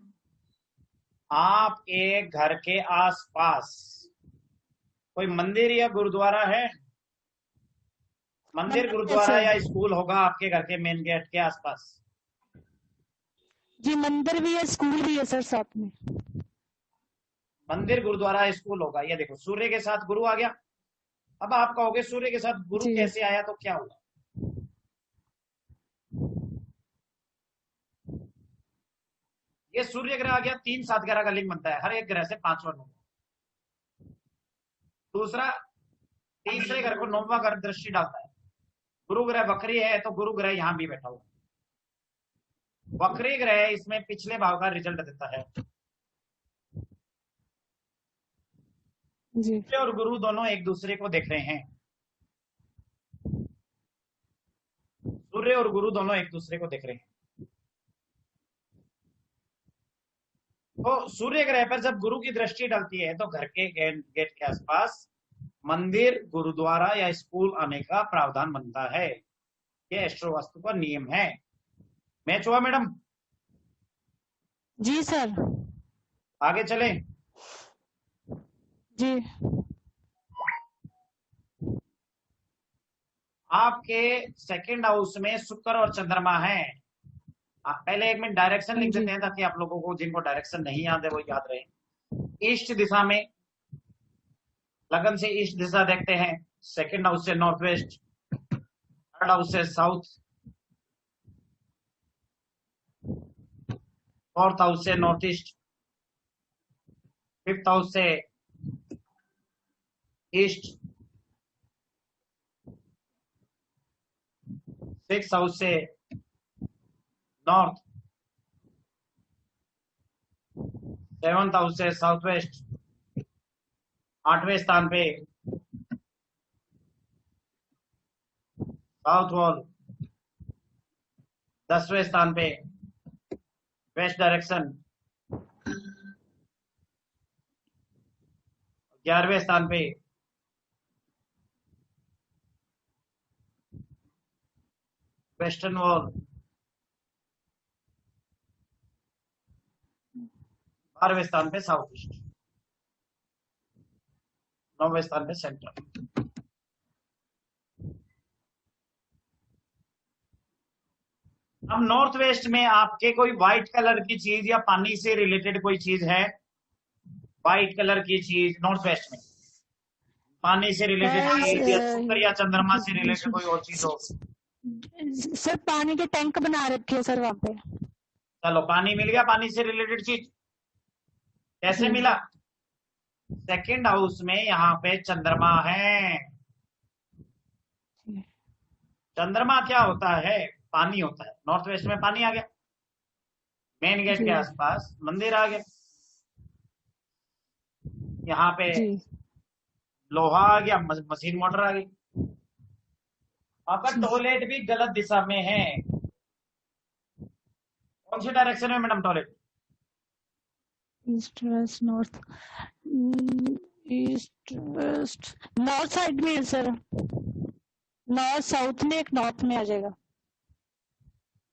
आपके घर के आसपास कोई मंदिर या गुरुद्वारा है? मंदिर, गुरुद्वारा सर। या स्कूल होगा आपके घर के मेन गेट के आसपास? जी मंदिर भी है, स्कूल भी है सर साथ में। मंदिर, गुरुद्वारा, स्कूल होगा। ये देखो, सूर्य के साथ गुरु आ गया। अब आप कहोगे सूर्य के साथ गुरु जी। कैसे आया, तो क्या होगा? ये सूर्य ग्रह आ गया, 3-7 ग्रह का लिंक बनता है, हर एक ग्रह से 5वां नंबर। दूसरा, तीसरे घर को 9वां घर दृष्टि डालता है। गुरु ग्रह वक्री है, तो गुरु ग्रह यहां भी बैठा हुआ। वक्री ग्रह इसमें पिछले भाव का रिजल्ट देता है। जी। सूर्य और गुरु दोनों एक दूसरे को देख रहे हैं। सूर्य और गुरु दोनों एक दूसरे को देख रहे हैं। तो सूर्य ग्रह पर जब गुरु की दृष्टि डलती है, तो घर के गेट के आसपास मंदिर, गुरुद्वारा या स्कूल आने का प्रावधान बनता है। ये एस्ट्रो वास्तु का नियम है। मैच हुआ मैडम? जी सर। आगे चले। जी। आपके सेकंड हाउस में शुक्र और चंद्रमा है। पहले 1 मिनट डायरेक्शन लिख जी। देते हैं, ताकि आप लोगों को जिनको डायरेक्शन नहीं याद है वो याद रहे। ईस्ट दिशा में, लगन से ईस्ट दिशा देखते हैं। सेकंड हाउस से नॉर्थ वेस्ट, थर्ड हाउस से साउथ, फोर्थ हाउस से नॉर्थ ईस्ट, फिफ्थ हाउस से ईस्ट, सिक्स हाउस से नॉर्थ, सेवंथ हाउस से साउथ वेस्ट, 8वें स्थान पे साउथ वॉल, 10वें स्थान पे वेस्ट डायरेक्शन, 11वें स्थान पे वेस्टर्न वॉल, 12वें स्थान पे साउथ ईस्ट, 9वें स्थान पे सेंट्रल। अब नॉर्थ वेस्ट में आपके कोई व्हाइट कलर की चीज या पानी से रिलेटेड कोई चीज है? व्हाइट कलर की चीज नॉर्थ वेस्ट में, पानी से रिलेटेड चीज या शुक्र या चंद्रमा से रिलेटेड कोई और चीज हो? सर पानी के टैंक बना रखे हैं सर वहाँ पे। चलो, पानी मिल गया, पानी से रिलेटेड चीज कैसे मिला? सेकंड हाउस में यहाँ पे चंद्रमा है। चंद्रमा क्या होता है? पानी होता है। नॉर्थ वेस्ट में पानी आ गया, मेन गेट के आसपास मंदिर आ गया, यहाँ पे लोहा आ गया, मशीन मोटर आ गई। आपका टॉयलेट भी गलत दिशा में है। कौन सी डायरेक्शन में madam toilet? East west north, east west north side में है सर, नॉर्थ साउथ में, एक नॉर्थ में आ जाएगा,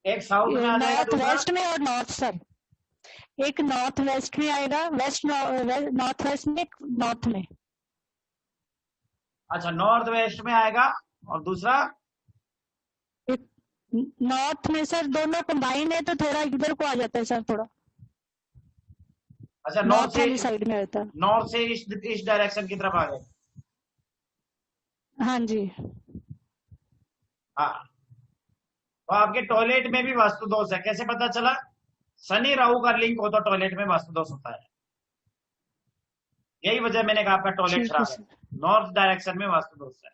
एक साउथ में आ जाएगा, नॉर्थ दूसरा वेस्ट में और नॉर्थ सर, एक नॉर्थ वेस्ट में आएगा, वेस्ट नॉर्थ वेस्ट में, एक नॉर्थ में। अच्छा, नॉर्थ वेस्ट में आएगा, और दूसरा एक नॉर्थ में सर, दोनों कंबाइन है तो थोड़ा इधर को आ जाता है सर, थोड़ा अच्छा नॉर्थ नॉर्थ से, वाली साइड में रहता है। नॉर्थ से ईस्ट डायरेक्शन की तरफ आ गए। हाँ जी। हाँ, तो आपके टॉयलेट में भी वास्तु दोष है, कैसे पता चला? शनि राहु का लिंक हो तो टॉयलेट में वास्तु दोष होता है। यही वजह मैंने कहा आपका टॉयलेट ठीक है खराब है, सर, नॉर्थ डायरेक्शन में वास्तु दोष है।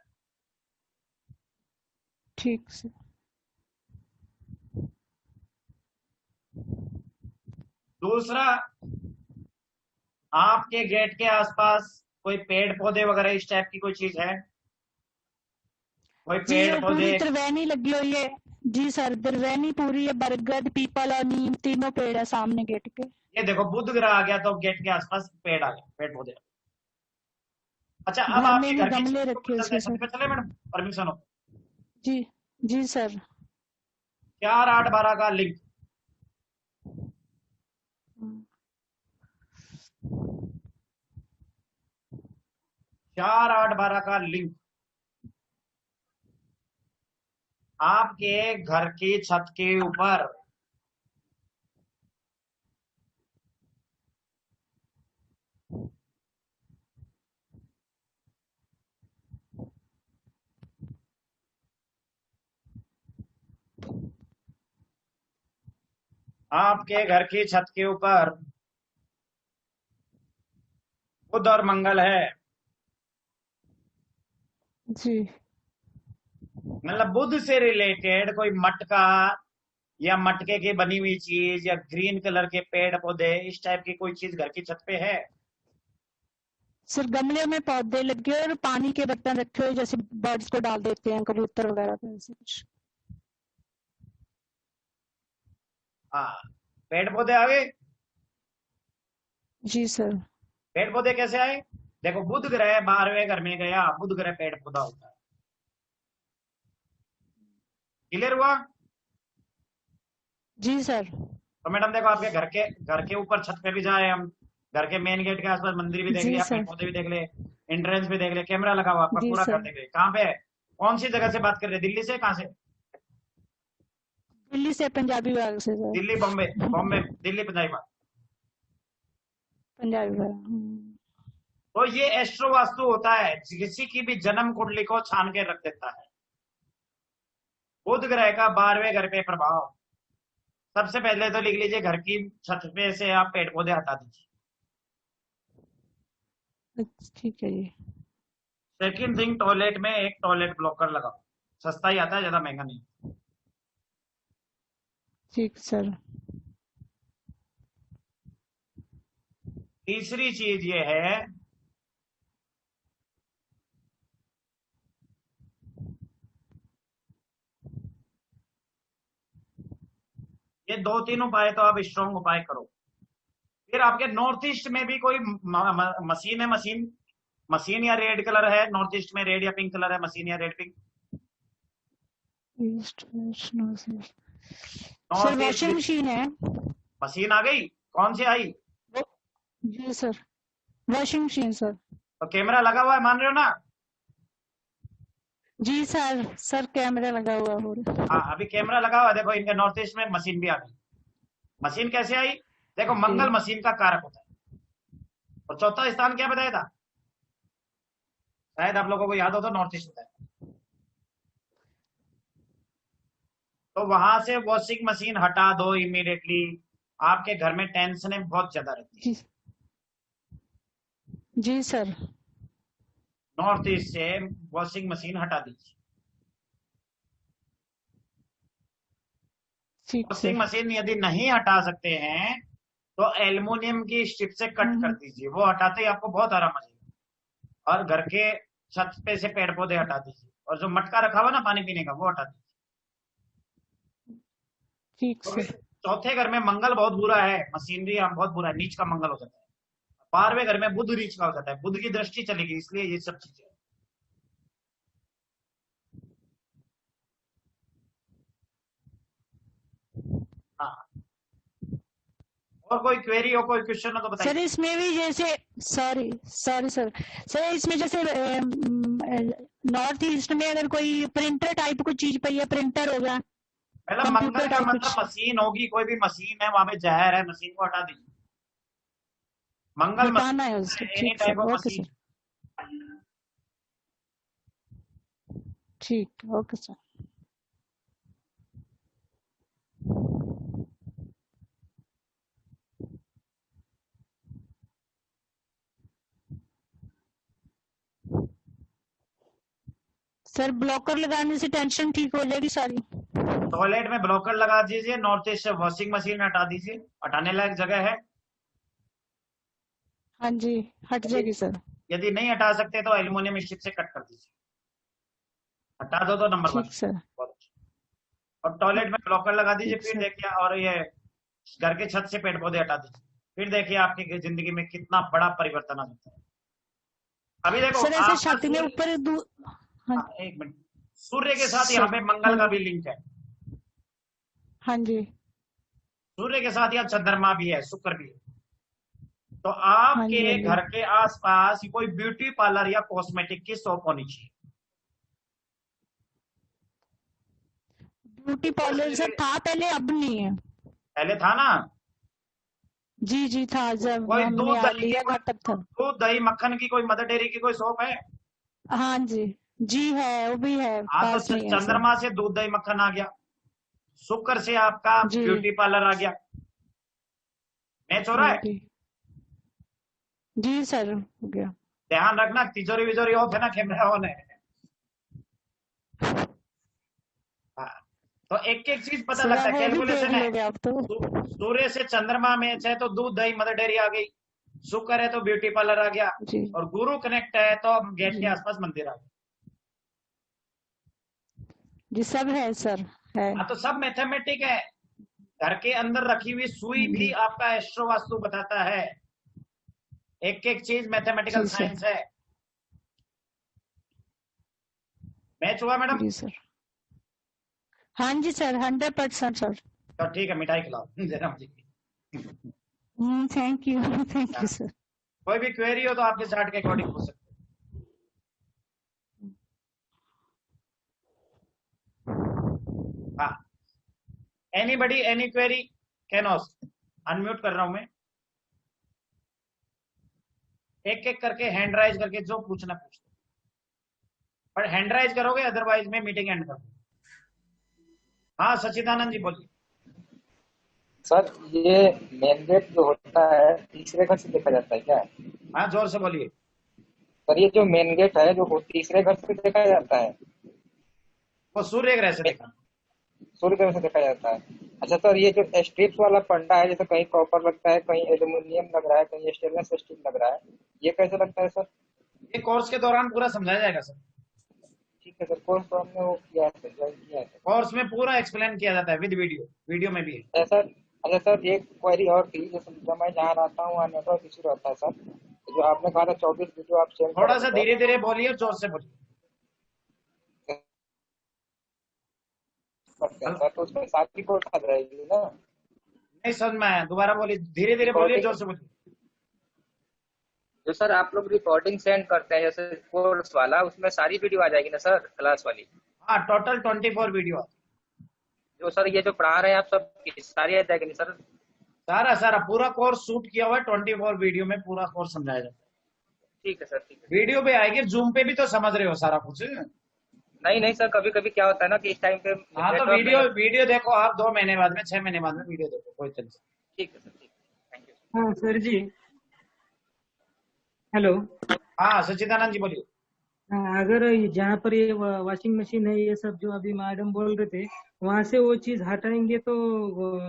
ठीक सर। दूसरा, आपके गेट के आसपास कोई पेड़ पौधे वगैरह इस टाइप की कोई चीज है? कोई जी पेड़ सर, पौधे? पूरी त्रिवेणी लगी हुई है। जी सर, त्रिवेणी पूरी है, बरगद, पीपल और नीम तीनों पेड़ है सामने गेट के। ये देखो बुध ग्रह आ गया तो गेट के आसपास पेड़ आ गए, पेड़ पौधे। अच्छा, अब घर आपके में भी घर की गमले छत के रखे ऊपर चलते उसके हैं, छत सर। पे चले मैडम, परमिशन हो? जी जी सर। 4 8 12 का लिंक, 4 8 12 का लिंक आपके घर की छत के ऊपर आपके घर की छत के ऊपर बुध और मंगल है। जी मतलब बुध से रिलेटेड कोई मटका या मटके की बनी हुई चीज या ग्रीन कलर के पेड़ पौधे इस टाइप की कोई चीज घर की छत पे है? सर, गमले में पौधे लगे हुए और पानी के बर्तन रखे हुए, जैसे बर्ड्स को डाल देते हैं कबूतर वगैरह पे, ऐसे कुछ। हाँ, पेड़ पौधे आ गए। जी सर। पेड़ पौधे कैसे आए? देखो, बुध ग्रह 12वें घर में गया, बुध ग्रह पेड़ पौधा होता है। क्लियर हुआ? जी सर। तो मैडम देखो, आपके घर के ऊपर छत पे भी जाए हम, घर के मेन गेट के आसपास मंदिर भी देख जी लिया, पेड़ सर। पौधे भी देख ले, एंट्रेंस भी देख ले, कैमरा लगा हुआ आपका, जी पूरा सर। घर देख ले। कहाँ पे है? कौन सी जगह से बात कर रहे हैं? दिल्ली से? कहाँ से? दिल्ली से, पंजाबी बाग से सर। दिल्ली, बॉम्बे? बॉम्बे, दिल्ली, पंजाबी बाग। पंजाबी बाग। तो ये एस्ट्रो वास्तु होता है, किसी की भी जन्म कुंडली को छान के रख देता है। बुध ग्रह का 12वें घर पे प्रभाव। सबसे पहले तो लिख लीजिए, घर की छत पे से आप पेड़ पौधे हटा दीजिए। ठीक है जी। सेकंड थिंग, टॉयलेट में एक टॉयलेट ब्लॉकर लगाओ, सस्ता ही आता है, ज्यादा महंगा नहीं। ठीक सर। तीसरी चीज ये है, ये 2 3 उपाय तो आप स्ट्रॉन्ग उपाय करो। फिर आपके नॉर्थ ईस्ट में भी कोई मशीन है? मशीन या रेड कलर है नॉर्थ ईस्ट में? रेड या पिंक कलर है मशीन, या red pink? East west north east. Sir, north east washing machine है। मशीन आ गई? कौन सी आई? जी सर, वॉशिंग मशीन सर। तो कैमरा लगा हुआ है, मान रहे हो ना? जी सर, सर कैमरा लगा हुआ है। हाँ, अभी कैमरा लगा हुआ है। देखो, इनके नॉर्थ ईस्ट में मशीन भी आ गई। मशीन कैसे आई? देखो, मंगल मशीन का कारक होता है। और चौथा स्थान क्या बताया था? शायद आप लोगों को याद हो तो नॉर्थ ईस्ट बताया। तो वहां से वॉशिंग मशीन हटा दो इमीडिएटली। आपके घर में टेंशन बहुत ज्यादा रहती है। जी सर। नॉर्थ ईस्ट से वॉशिंग मशीन हटा दीजिए। वॉशिंग मशीन यदि नहीं हटा सकते हैं तो एल्युमिनियम की स्ट्रिप से कट कर दीजिए, वो हटाते ही आपको बहुत आराम आ जाएगा। और घर के छत पे से पेड़ पौधे हटा दीजिए, और जो मटका रखा हुआ ना पानी पीने का, वो हटा दीजिए। ठीक सर। चौथे घर में मंगल बहुत बुरा है, मशीनरी बहुत बुरा है, नीच का मंगल हो जाता है। 12वें घर में बुध नीच का हो जाता है, बुध की दृष्टि चलेगी, इसलिए ये सब चीजें। हाँ, और कोई क्वेरी हो, कोई क्वेश्चन हो तो सर बताइए। इसमें भी जैसे सॉरी सॉरी सर इसमें जैसे नॉर्थ ईस्ट में अगर कोई प्रिंटर टाइप कुछ चीज पई है, प्रिंटर हो गया, मतलब कंप्यूटर मंगल का टाइप मतलब कुछ मशीन होगी, कोई भी मशीन है वहां पे जहर है, मशीन को हटा दीजिए। मंगल मिटाना है उसको। एनी ठीक type sir, of okay machine. Sir, ठीक, ओके सर। सर ब्लॉकर लगाने से टेंशन ठीक हो जाएगी सारी? टॉयलेट में ब्लॉकर लगा दीजिए, नॉर्थ ईस्ट से वॉशिंग मशीन हटा दीजिए, हटाने लायक जगह है। हाँ जी, हट जाएगी सर। यदि नहीं हटा सकते तो एल्यूमिनियम स्ट्रिप से कट कर दीजिए, हटा दो तो नंबर 1। ठीक सर। बहुत अच्छा। और टॉयलेट में ब्लॉकर लगा दीजिए, ठीक फिर सर। देखिए, और ये घर के छत से पेड़ पौधे हटा दीजिए, फिर देखिए आपकी जिंदगी में कितना बड़ा परिवर्तन आ जाता है। अभी देखो सर ऐसे आपका छाती में सूर्य, ऊपर हाँ हाँ, एक मिनट, सूर्य के साथ यहाँ सर। पे हाँ मंगल का जी, भी लिंक है, हाँ जी, सूर्य के साथ यहाँ चंद्रमा भी है, शुक्र भी है। तो हाँ जी, आपके हाँ घर जी। के आसपास कोई ब्यूटी पार्लर या कॉस्मेटिक की शॉप होनी चाहिए। ब्यूटी ऊपर पार्लर सर से, था पहले, अब नहीं है। पहले था ना, जी जी था, जब कोई हमने दूध यहाँ दही की, लिया कोई था तब था। दूध दही मक्खन की, कोई मदर डेयरी की कोई शॉप है? हाँ जी, जी है, वो भी है, हाँ, तो पास में ही है सर। चंद्रमा से दूध दही मक्खन आ गया, शुक्र से आपका जी ब्यूटी पार्लर आ गया, मैच हो रहा है। जी जी सर, हो गया। ध्यान रखना, तिजोरी विजोरी ऑफ है ना, कैमरा ऑन है। हाँ, तो एक एक चीज पता सर लगता आप है, वो भी देख कैलकुलेशन है। लोगे आप तो। सूर्य से चंद्रमा मैच है तो दूध दही मदर डेयरी आ गई, शुक्र है तो ब्यूटी पार्लर आ गया, जी और गुरु कनेक्ट है तो गेट के जी आसपास मंदिर आ गया। जी, सब है सर, है। हाँ, तो सब मैथमेटिक है। घर के अंदर रखी हुई सुई भी जी आपका एस्ट्रो वास्तु बताता है, एक एक चीज मैथमेटिकल जी सर, साइंस है। मैच हुआ मैडम? जी सर। हाँ जी सर, 100% सर। तो ठीक है, मिठाई खिलाओ जयराम जी की। Thank you thank you sir. कोई भी क्वेरी हो तो आपके चार्ट के अकॉर्डिंग पूछ सकते हैं। हाँ, anybody any query can ask. Unmute कर रहा हूं मैं, एक एक करके हैंड राइज करके जो पूछना पूछ लो, पर हैंड राइज करोगे, अदरवाइज मैं मीटिंग एंड कर दूंगा। हाँ, सच्चिदानंद जी बोलिए। सर ये मेन गेट जो होता है तीसरे घर से देखा जाता है क्या? हाँ, जोर से बोलिए। सर ये जो मेन गेट है जो वो तीसरे घर से देखा जाता है? वो सूर्य ग्रह से देखा। सूर्य ग्रह से देखा जाता है। अच्छा सर, ये जो स्ट्रिप्स वाला पंडा है, जैसे कहीं कॉपर लगता है, कहीं एल्यूमिनियम लग रहा है, कहीं स्टेनलेस स्टील लग रहा है, ये कैसे लगता है सर? ये कोर्स के दौरान पूरा समझाया जाएगा सर। ठीक है सर, कोर्स तो हमने वो किया है सर, ज्वाइन किया है सर। कोर्स में पूरा एक्सप्लेन किया जाता है विद वीडियो, वीडियो में भी है। सर अच्छा सर, एक क्वेरी और थी, जैसे जब मैं जहाँ रहता हूँ वहाँ नेटवर्क इशू रहता है सर, तो जो आपने कहा था 24 वीडियो आप सेंड थोड़ा करोगे सा सर। धीरे धीरे बोलिए, जोर से बोलिए। सर तो उसमें सारी कोर्स आ जाएगी ना? नहीं समझ में आया, दोबारा बोलिए, धीरे धीरे बोलिए, जोर से बोलिए। जो सर आप लोग रिकॉर्डिंग सेंड करते हैं जैसे कोर्स वाला, उसमें सारी वीडियो आ जाएगी ना सर, क्लास वाली? हाँ, टोटल 24 वीडियो, जो सर ये जो पढ़ा रहे हैं आप सब सारी आ जाएगी ना सर? सारा सारा पूरा कोर्स शूट किया हुआ है, 24 वीडियो में पूरा कोर्स समझाया जाता है। ठीक है सर, ठीक है। वीडियो पे आएगी, जूम पे भी तो समझ रहे हो सारा कुछ। नहीं नहीं सर, कभी कभी क्या होता है ना कि इस टाइम पे हाँ, तो network वीडियो नहीं- वीडियो देखो आप, 2 महीने बाद में, 6 महीने बाद में वीडियो देखो, कोई टेंशन। ठीक है सर, ठीक है, थैंक यू। हाँ सर जी, हेलो। हाँ, सच्चिदानंद जी बोलिए। हाँ, अगर जहाँ पर ये वॉशिंग मशीन है, ये सब जो अभी मैडम बोल रहे थे, वहां से वो चीज हटाएंगे तो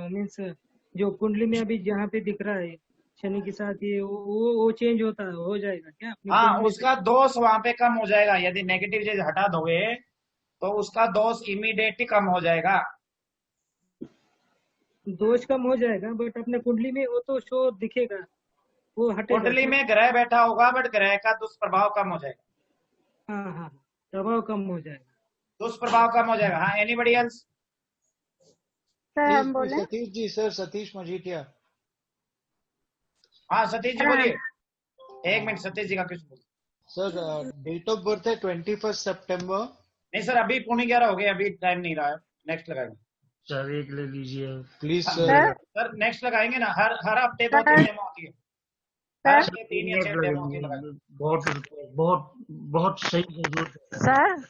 मीन्स जो कुंडली में अभी जहाँ पे दिख रहा है शनि के साथ, ये वो चेंज होता हो जाएगा क्या अपनी हाँ, कुंडली से? उसका दोष वहां पे कम हो जाएगा, यदि नेगेटिव चीज हटा दोगे तो उसका दोष इमीडिएटली कम हो जाएगा। दोष कम हो जाएगा, बट अपने कुंडली में वो तो शो दिखेगा, वो हटेगा। कुंडली में ग्रह बैठा होगा बट ग्रह का दुष्प्रभाव कम हो जाएगा। हाँ हाँ, प्रभाव कम हो जाएगा। दुष्प्रभाव कम हो जाएगा। हाँ, एनीबडी एल्स? सर हम बोले सतीश जी, सर सतीश मजीठिया। हाँ सतीश जी बोलिए। एक मिनट, सतीश जी का कुछ बोलिए। सर डेट ऑफ बर्थ है 21 सितंबर। नहीं सर, अभी 11:15 हो गए, अभी टाइम नहीं रहा है। नेक्स्ट लगाएंगे सर, एक ले लीजिए प्लीज हाँ, सर। सर नेक्स्ट लगाएंगे ना। हर हफ्ते 2-3 डेमो होती है। हर हफ्ते 3 या 4 डेमो होती है। बहुत बहुत बहुत सही जरूरत है। सर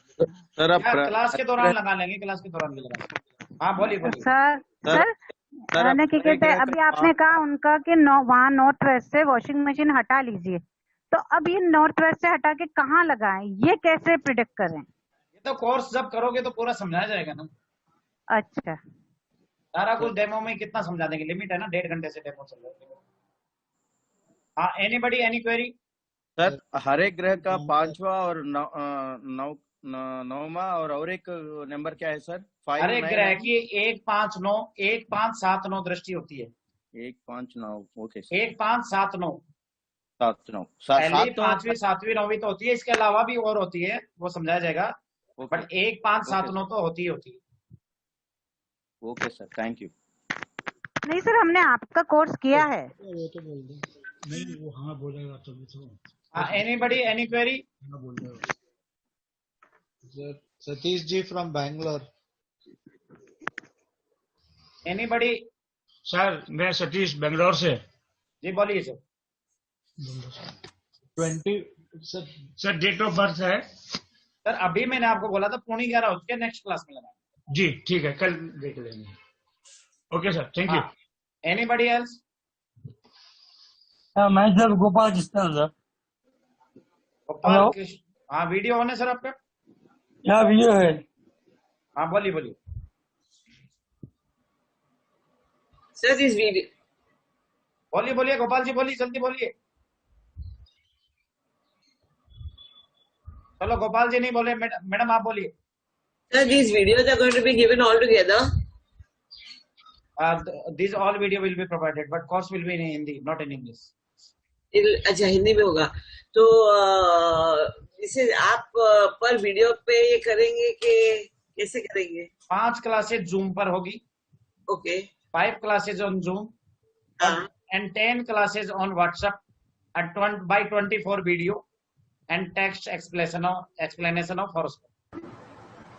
सर आप क्लास के दौरान लगा लेंगे, क्लास के दौरान भी लगा लेंगे। हाँ बोलिए बोलिए। सर सर, सर मैंने क्या कहते हैं, अभी आपने कहा उनका कि वहाँ नॉर्थ वेस्ट से वॉशिंग मशीन हटा लीजिए, तो अब ये नॉर्थ वेस्ट से हटा के कहाँ लगाएं, ये कैसे प्रिडिक्ट करें? ये तो कोर्स जब करोगे तो पूरा समझाया जाएगा ना। अच्छा, सारा कुछ डेमो में कितना समझा देंगे, लिमिट है ना, 1.5 घंटे से डेमो चल रहा है। हाँ, एनीबडी एनी क्वेरी? सर हर एक ग्रह का 5वां और 9वां और एक नंबर क्या है सर? 5, हर एक 9, ग्रह की 1, 5, 9, 1, 5, 7, 9 दृष्टि होती है। 1, 5, 9। Okay sir. 1, 5, 7, 9 7, 9 पहली 5वीं 7वीं 9वीं तो होती है, इसके अलावा भी और होती है, वो समझाया जाएगा। बट 1, 5, 7, 9 तो होती है। Okay sir, thank you. नहीं सर, हमने आपका कोर्स किया है। वो तो बोल दे। नहीं, वो हाँ बोलेगा तभी तो। हाँ, एनीबडी एनी क्वेरी? हाँ बोलेगा। Sir Satish ji from Bangalore. Anybody? Sir मैं सतीश बेंगलोर से। जी बोलिए sir. 20 sir. Sir date of birth है? सर अभी मैंने आपको बोला था 11:15 हो चुके, नेक्स्ट क्लास में लगा। जी ठीक है, कल देख लेंगे। Okay sir, thank you. Anybody else? मैं सर गोपाल कृष्ण सर। गोपाल कृष्ण। हाँ, वीडियो ऑन है सर आपका? क्या वीडियो है? हाँ बोलिए बोलिए। सर इस वीडियो बोलिए बोलिए गोपाल जी, बोलिए जल्दी बोलिए। चलो गोपाल जी नहीं बोले, मैडम आप बोलिए। Sir, these videos are going to be given all together. These all video will be provided, but course will be in Hindi, not in English. अच्छा, हिंदी में होगा तो इसे आप पर वीडियो पे ये करेंगे कि कैसे करेंगे? 5 क्लासेज जूम पर होगी। Okay. 5 classes on zoom and 10 classes on WhatsApp at by 24 video and text explanation of horoscope.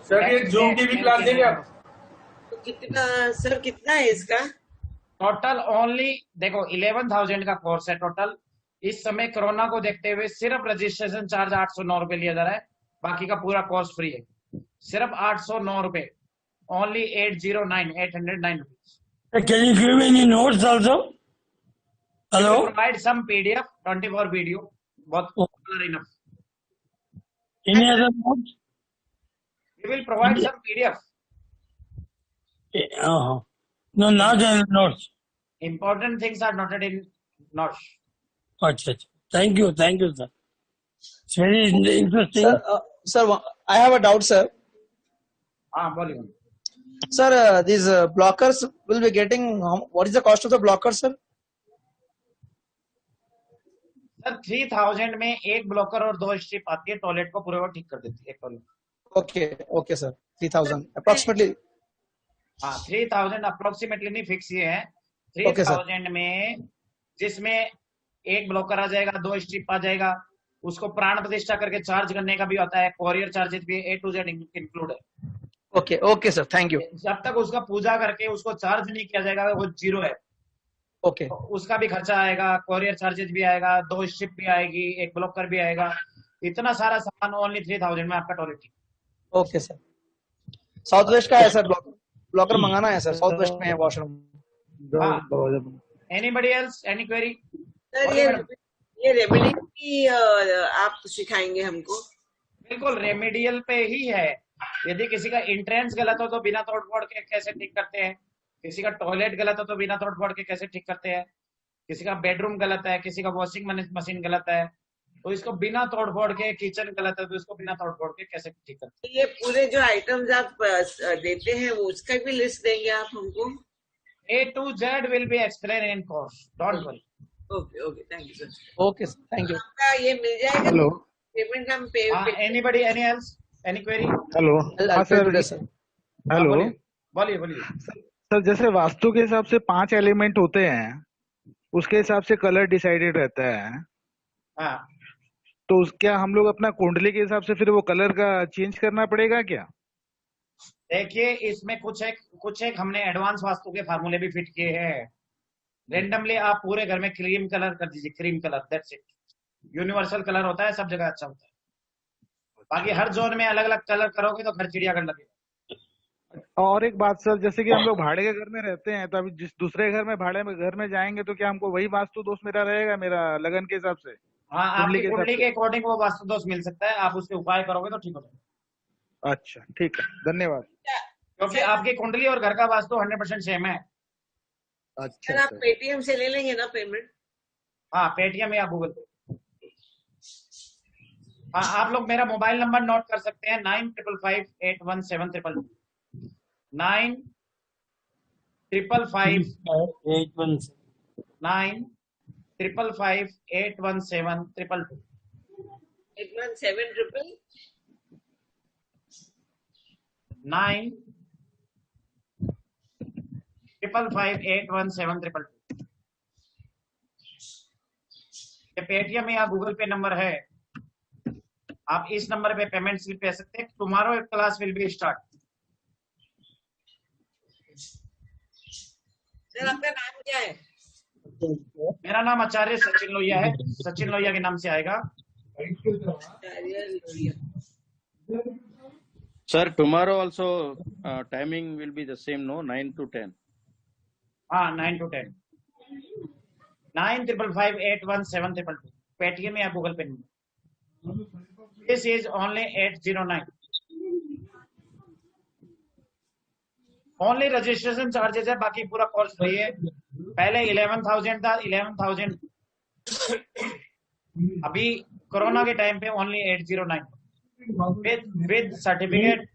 Sir ये जूम की भी क्लास देंगे आप? तो कितना सर, कितना है इसका टोटल? ओनली देखो 11,000 का कोर्स है टोटल। इस समय कोरोना को देखते हुए सिर्फ रजिस्ट्रेशन चार्ज 809 रुपए लिया जा रहा है, बाकी का पूरा कोर्स फ्री है। सिर्फ 809 रुपए, only 809 rupees. Can you give me any notes also? Hello? We provide some PDF, 24 video, बहुत enough. Any other notes? We will provide some PDF. No, not any notes. Important things are noted in notes. अच्छा, thank you sir. It's very interesting. Sir, I have a doubt, sir. हाँ बोलिए। Sir, these blockers will be getting. What is the cost of the blocker, sir? Sir 3000 में एक blocker और 2 strip आती है, toilet को पूरे वो ठीक कर देती है एक टॉयलेट। Okay, sir. 3,000 approximately. हाँ 3000 अप्रोक्सीमेटली नहीं, फिक्स ये है। Okay, sir. 3000 में जिसमें एक ब्लॉकर आ जाएगा, 2 स्ट्रिप आ जाएगा, उसको प्राण प्रतिष्ठा करके चार्ज करने का भी आता है, कोरियर चार्जेस भी A to Z इंक्लूड है। Okay, sir. Thank you. जब तक उसका पूजा करके उसको चार्ज नहीं किया जाएगा वो 0 है। Okay. तो उसका भी खर्चा आएगा, कोरियर चार्जेस भी आएगा, 2 स्ट्रिप भी आएगी, एक ब्लॉकर भी आएगा, इतना सारा सामान ओनली 3000 में आपका टॉयलेट ठीक। Okay, sir. साउथ वेस्ट का है सर ब्लॉकर मंगाना है सर, साउथ वेस्ट में है washroom. Anybody else any query? Sir ये रेमेडी भी आप सिखाएंगे हमको? बिल्कुल रेमेडियल पे ही है। यदि किसी का एंट्रेंस गलत हो तो बिना तोड़ फोड़ के कैसे ठीक करते हैं, किसी का टॉयलेट गलत हो तो बिना तोड़ फोड़ के कैसे ठीक करते हैं, किसी का बेडरूम गलत है, किसी का वॉशिंग मशीन गलत है तो इसको बिना तोड़ फोड़ के, किचन गलत है तो इसको बिना तोड़ फोड़ के कैसे ठीक करते हैं। ये पूरे जो आइटम्स आप देते हैं वो उसका भी लिस्ट देंगे आप हमको? A to Z will be explained in course. Don't worry. Okay okay, thank you sir. Okay sir, thank you. आपका ये मिल जाएगा? हेलो पेमेंट हम पे Anybody, any else? Any query? Hello हाँ सर हेलो बोलिए बोलिए। सर जैसे वास्तु के हिसाब से 5 एलिमेंट होते हैं, उसके हिसाब से कलर डिसाइडेड रहता है। हाँ, तो क्या हम लोग अपना कुंडली के हिसाब से फिर वो कलर का चेंज करना पड़ेगा क्या? देखिए इसमें कुछ एक हमने एडवांस वास्तु के फार्मूले भी फिट किए हैं। रेंडमली आप पूरे घर में क्रीम कलर कर दीजिए, cream colour, that's it. Universal colour होता है, सब जगह अच्छा होता है। बाकी हर जोन में अलग अलग कलर करोगे तो घर चिड़ियाघर लगेगा। और एक बात सर, जैसे कि हम लोग भाड़े के घर में रहते हैं, तो अभी जिस दूसरे घर में भाड़े में घर में जाएंगे तो क्या हमको वही वास्तु दोष मेरा रहेगा, मेरा लगन के हिसाब से? हाँ, आपकी कुंडली के अकॉर्डिंग वो वास्तु दोष मिल सकता है, आप उसके उपाय करोगे तो ठीक हो जाएगा। अच्छा ठीक है, धन्यवाद। क्योंकि आपकी कुंडली और घर का वास्तु 100% सेम है। अच्छा सर, आप पेटीएम से ले लेंगे ना पेमेंट? हाँ, पेटीएम या गूगल पे। हाँ, आप लोग मेरा मोबाइल नंबर नोट कर सकते हैं, 9555817222 9555817222 9555817222 ये पेटीएम या गूगल पे नंबर है। आप इस नंबर पे पेमेंट स्लिप भेज सकते हैं। Tomorrow class will be start. Sir, आपका नाम क्या है? मेरा नाम आचार्य सचिन लोहिया है, सचिन लोहिया के नाम से आएगा। Sir, tomorrow also timing will be the same, no? 9 to 10. हाँ, 9 to 10। 9555817222 पेटीएम या गूगल पे number. This is only 809। Only registration charges है, बाकी पूरा कोर्स फ्री है। पहले 11,000 था, 11,000 अभी कोरोना के टाइम पे ओनली 809 विद सर्टिफिकेट।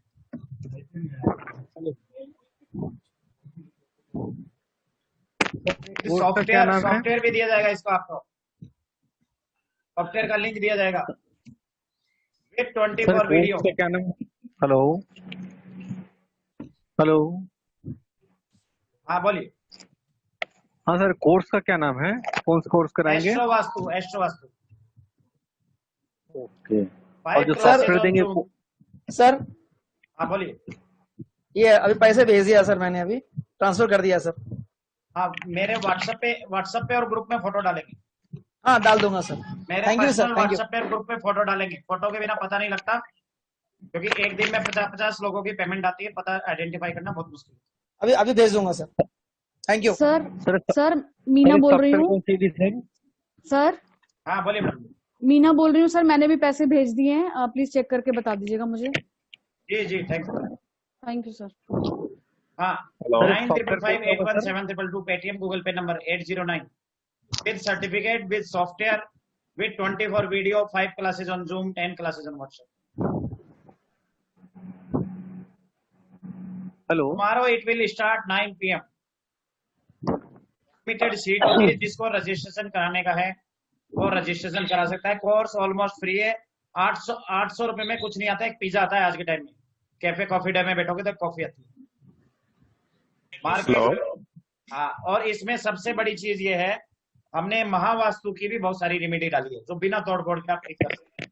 सॉफ्टवेयर भी दिया जाएगा इसको, आपको सॉफ्टवेयर का लिंक दिया जाएगा विद 24 वीडियो। क्या नाम? हेलो हेलो हाँ बोलिए। हाँ सर, कोर्स का क्या नाम है? कौन सा कोर्स कराएंगे? Astro vastu, astro vastu. Okay. और जो सॉफ्टवेयर देंगे सर? हाँ बोलिए। ये अभी पैसे भेज दिया सर, मैंने अभी ट्रांसफर कर दिया सर। हाँ, मेरे व्हाट्सएप पे और ग्रुप में फोटो डालेंगे। हाँ, डाल दूंगा सर। मेरे thank you sir, thank you. WhatsApp पे और ग्रुप में फोटो डालेंगे। फोटो के बिना पता नहीं लगता, क्योंकि एक दिन में 50 लोगों की पेमेंट आती है, पता आइडेंटिफाई करना बहुत मुश्किल है। अभी भेज दूंगा sir. Thank you sir Meena बोल रही हूँ सर। हाँ बोलिए मैडम। मीना बोल रही हूँ सर, मैंने भी पैसे भेज दिए हैं, प्लीज चेक करके बता दीजिएगा मुझे। जी जी, थैंक यू सर। हाँ, 9555817222 पेटीएम गूगल पे number 809 with certificate, with software, with 24 video, 5 classes on zoom, 10 classes on WhatsApp. Hello, tomorrow it will start 9 PM। Limited seat होगी, जिसको रजिस्ट्रेशन कराने का है वो रजिस्ट्रेशन करा सकता है। कोर्स ऑलमोस्ट फ्री है। 800 रुपए में कुछ नहीं आता है। एक पिज्जा आता है आज के टाइम में। कैफे कॉफी डे में बैठोगे तो कॉफी आती है मार्केट। हाँ, और इसमें सबसे बड़ी चीज ये है, हमने महावास्तु की भी बहुत सारी रेमेडी डाली है जो बिना तोड़ फोड़ के आप ठीक कर सकते हैं।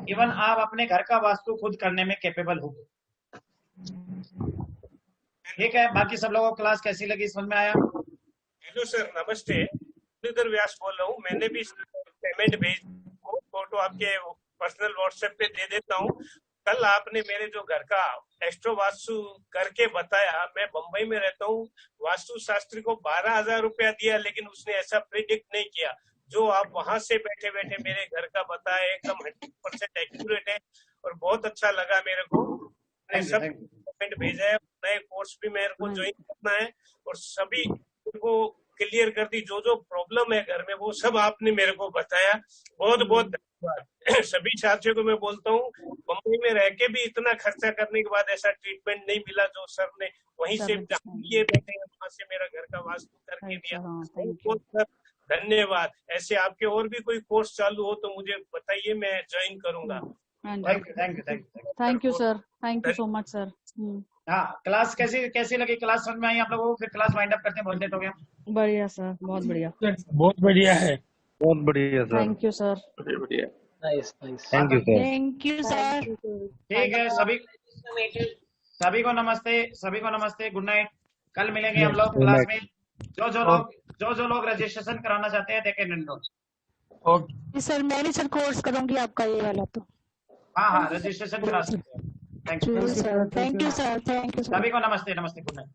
इवन आप अपने घर का वास्तु खुद करने में कैपेबल होंगे। ठीक है, बाकी सब लोगों को क्लास कैसी लगी, समझ में आया? हेलो सर, नमस्ते। मुरलीधर व्यास बोल रहा हूँ। मैंने भी पेमेंट भेज, फोटो आपके पर्सनल व्हाट्सएप पे दे देता हूँ। कल आपने मेरे जो घर का एस्ट्रो वास्तु करके बताया, मैं बम्बई में रहता हूँ, वास्तु शास्त्री को 12,000 रुपया दिया, लेकिन उसने ऐसा प्रिडिक्ट नहीं किया जो आप वहां से बैठे बैठे मेरे घर का बताया। एकदम 100% एक्यूरेट है और बहुत अच्छा लगा मेरे को। मैंने सब पेमेंट भेजा है। नए कोर्स भी मेरे को ज्वाइन करना है और सभी को क्लियर कर दी। जो जो प्रॉब्लम है घर में वो सब आपने मेरे को बताया। बहुत बहुत धन्यवाद। सभी साथियों को मैं बोलता हूँ, मुंबई में रह के भी इतना खर्चा करने के बाद ऐसा ट्रीटमेंट नहीं मिला जो सर ने वहीं से ये बैठे हैं वहां से मेरा घर का वास्तु करके दिया। बहुत सर धन्यवाद। ऐसे आपके और भी कोई कोर्स चालू हो तो मुझे बताइए, मैं ज्वाइन करूंगा। Thank you sir, thank you so much sir. हाँ, क्लास कैसी लगी? क्लास समझ में आई आप लोगों को? फिर क्लास वाइंड अप करते हैं, बहुत लेट हो गया। बढ़िया सर, बहुत बढ़िया, बहुत बढ़िया है, बहुत बढ़िया सर। Thank you sir. बढ़िया। Nice nice. Thank you sir. Thank you sir. ठीक है, सभी को नमस्ते, सभी को नमस्ते, गुड नाइट। कल मिलेंगे हम लोग क्लास में। जो लोग रजिस्ट्रेशन कराना चाहते हैं देखें नोट। ओके सर, मैं भी सर कोर्स करूंगी आपका ये वाला तो। हाँ, रजिस्ट्रेशन करा सकते हैं। Thank you sir, thank you sir, thank you sir. सभी को नमस्ते, गुड नाइट।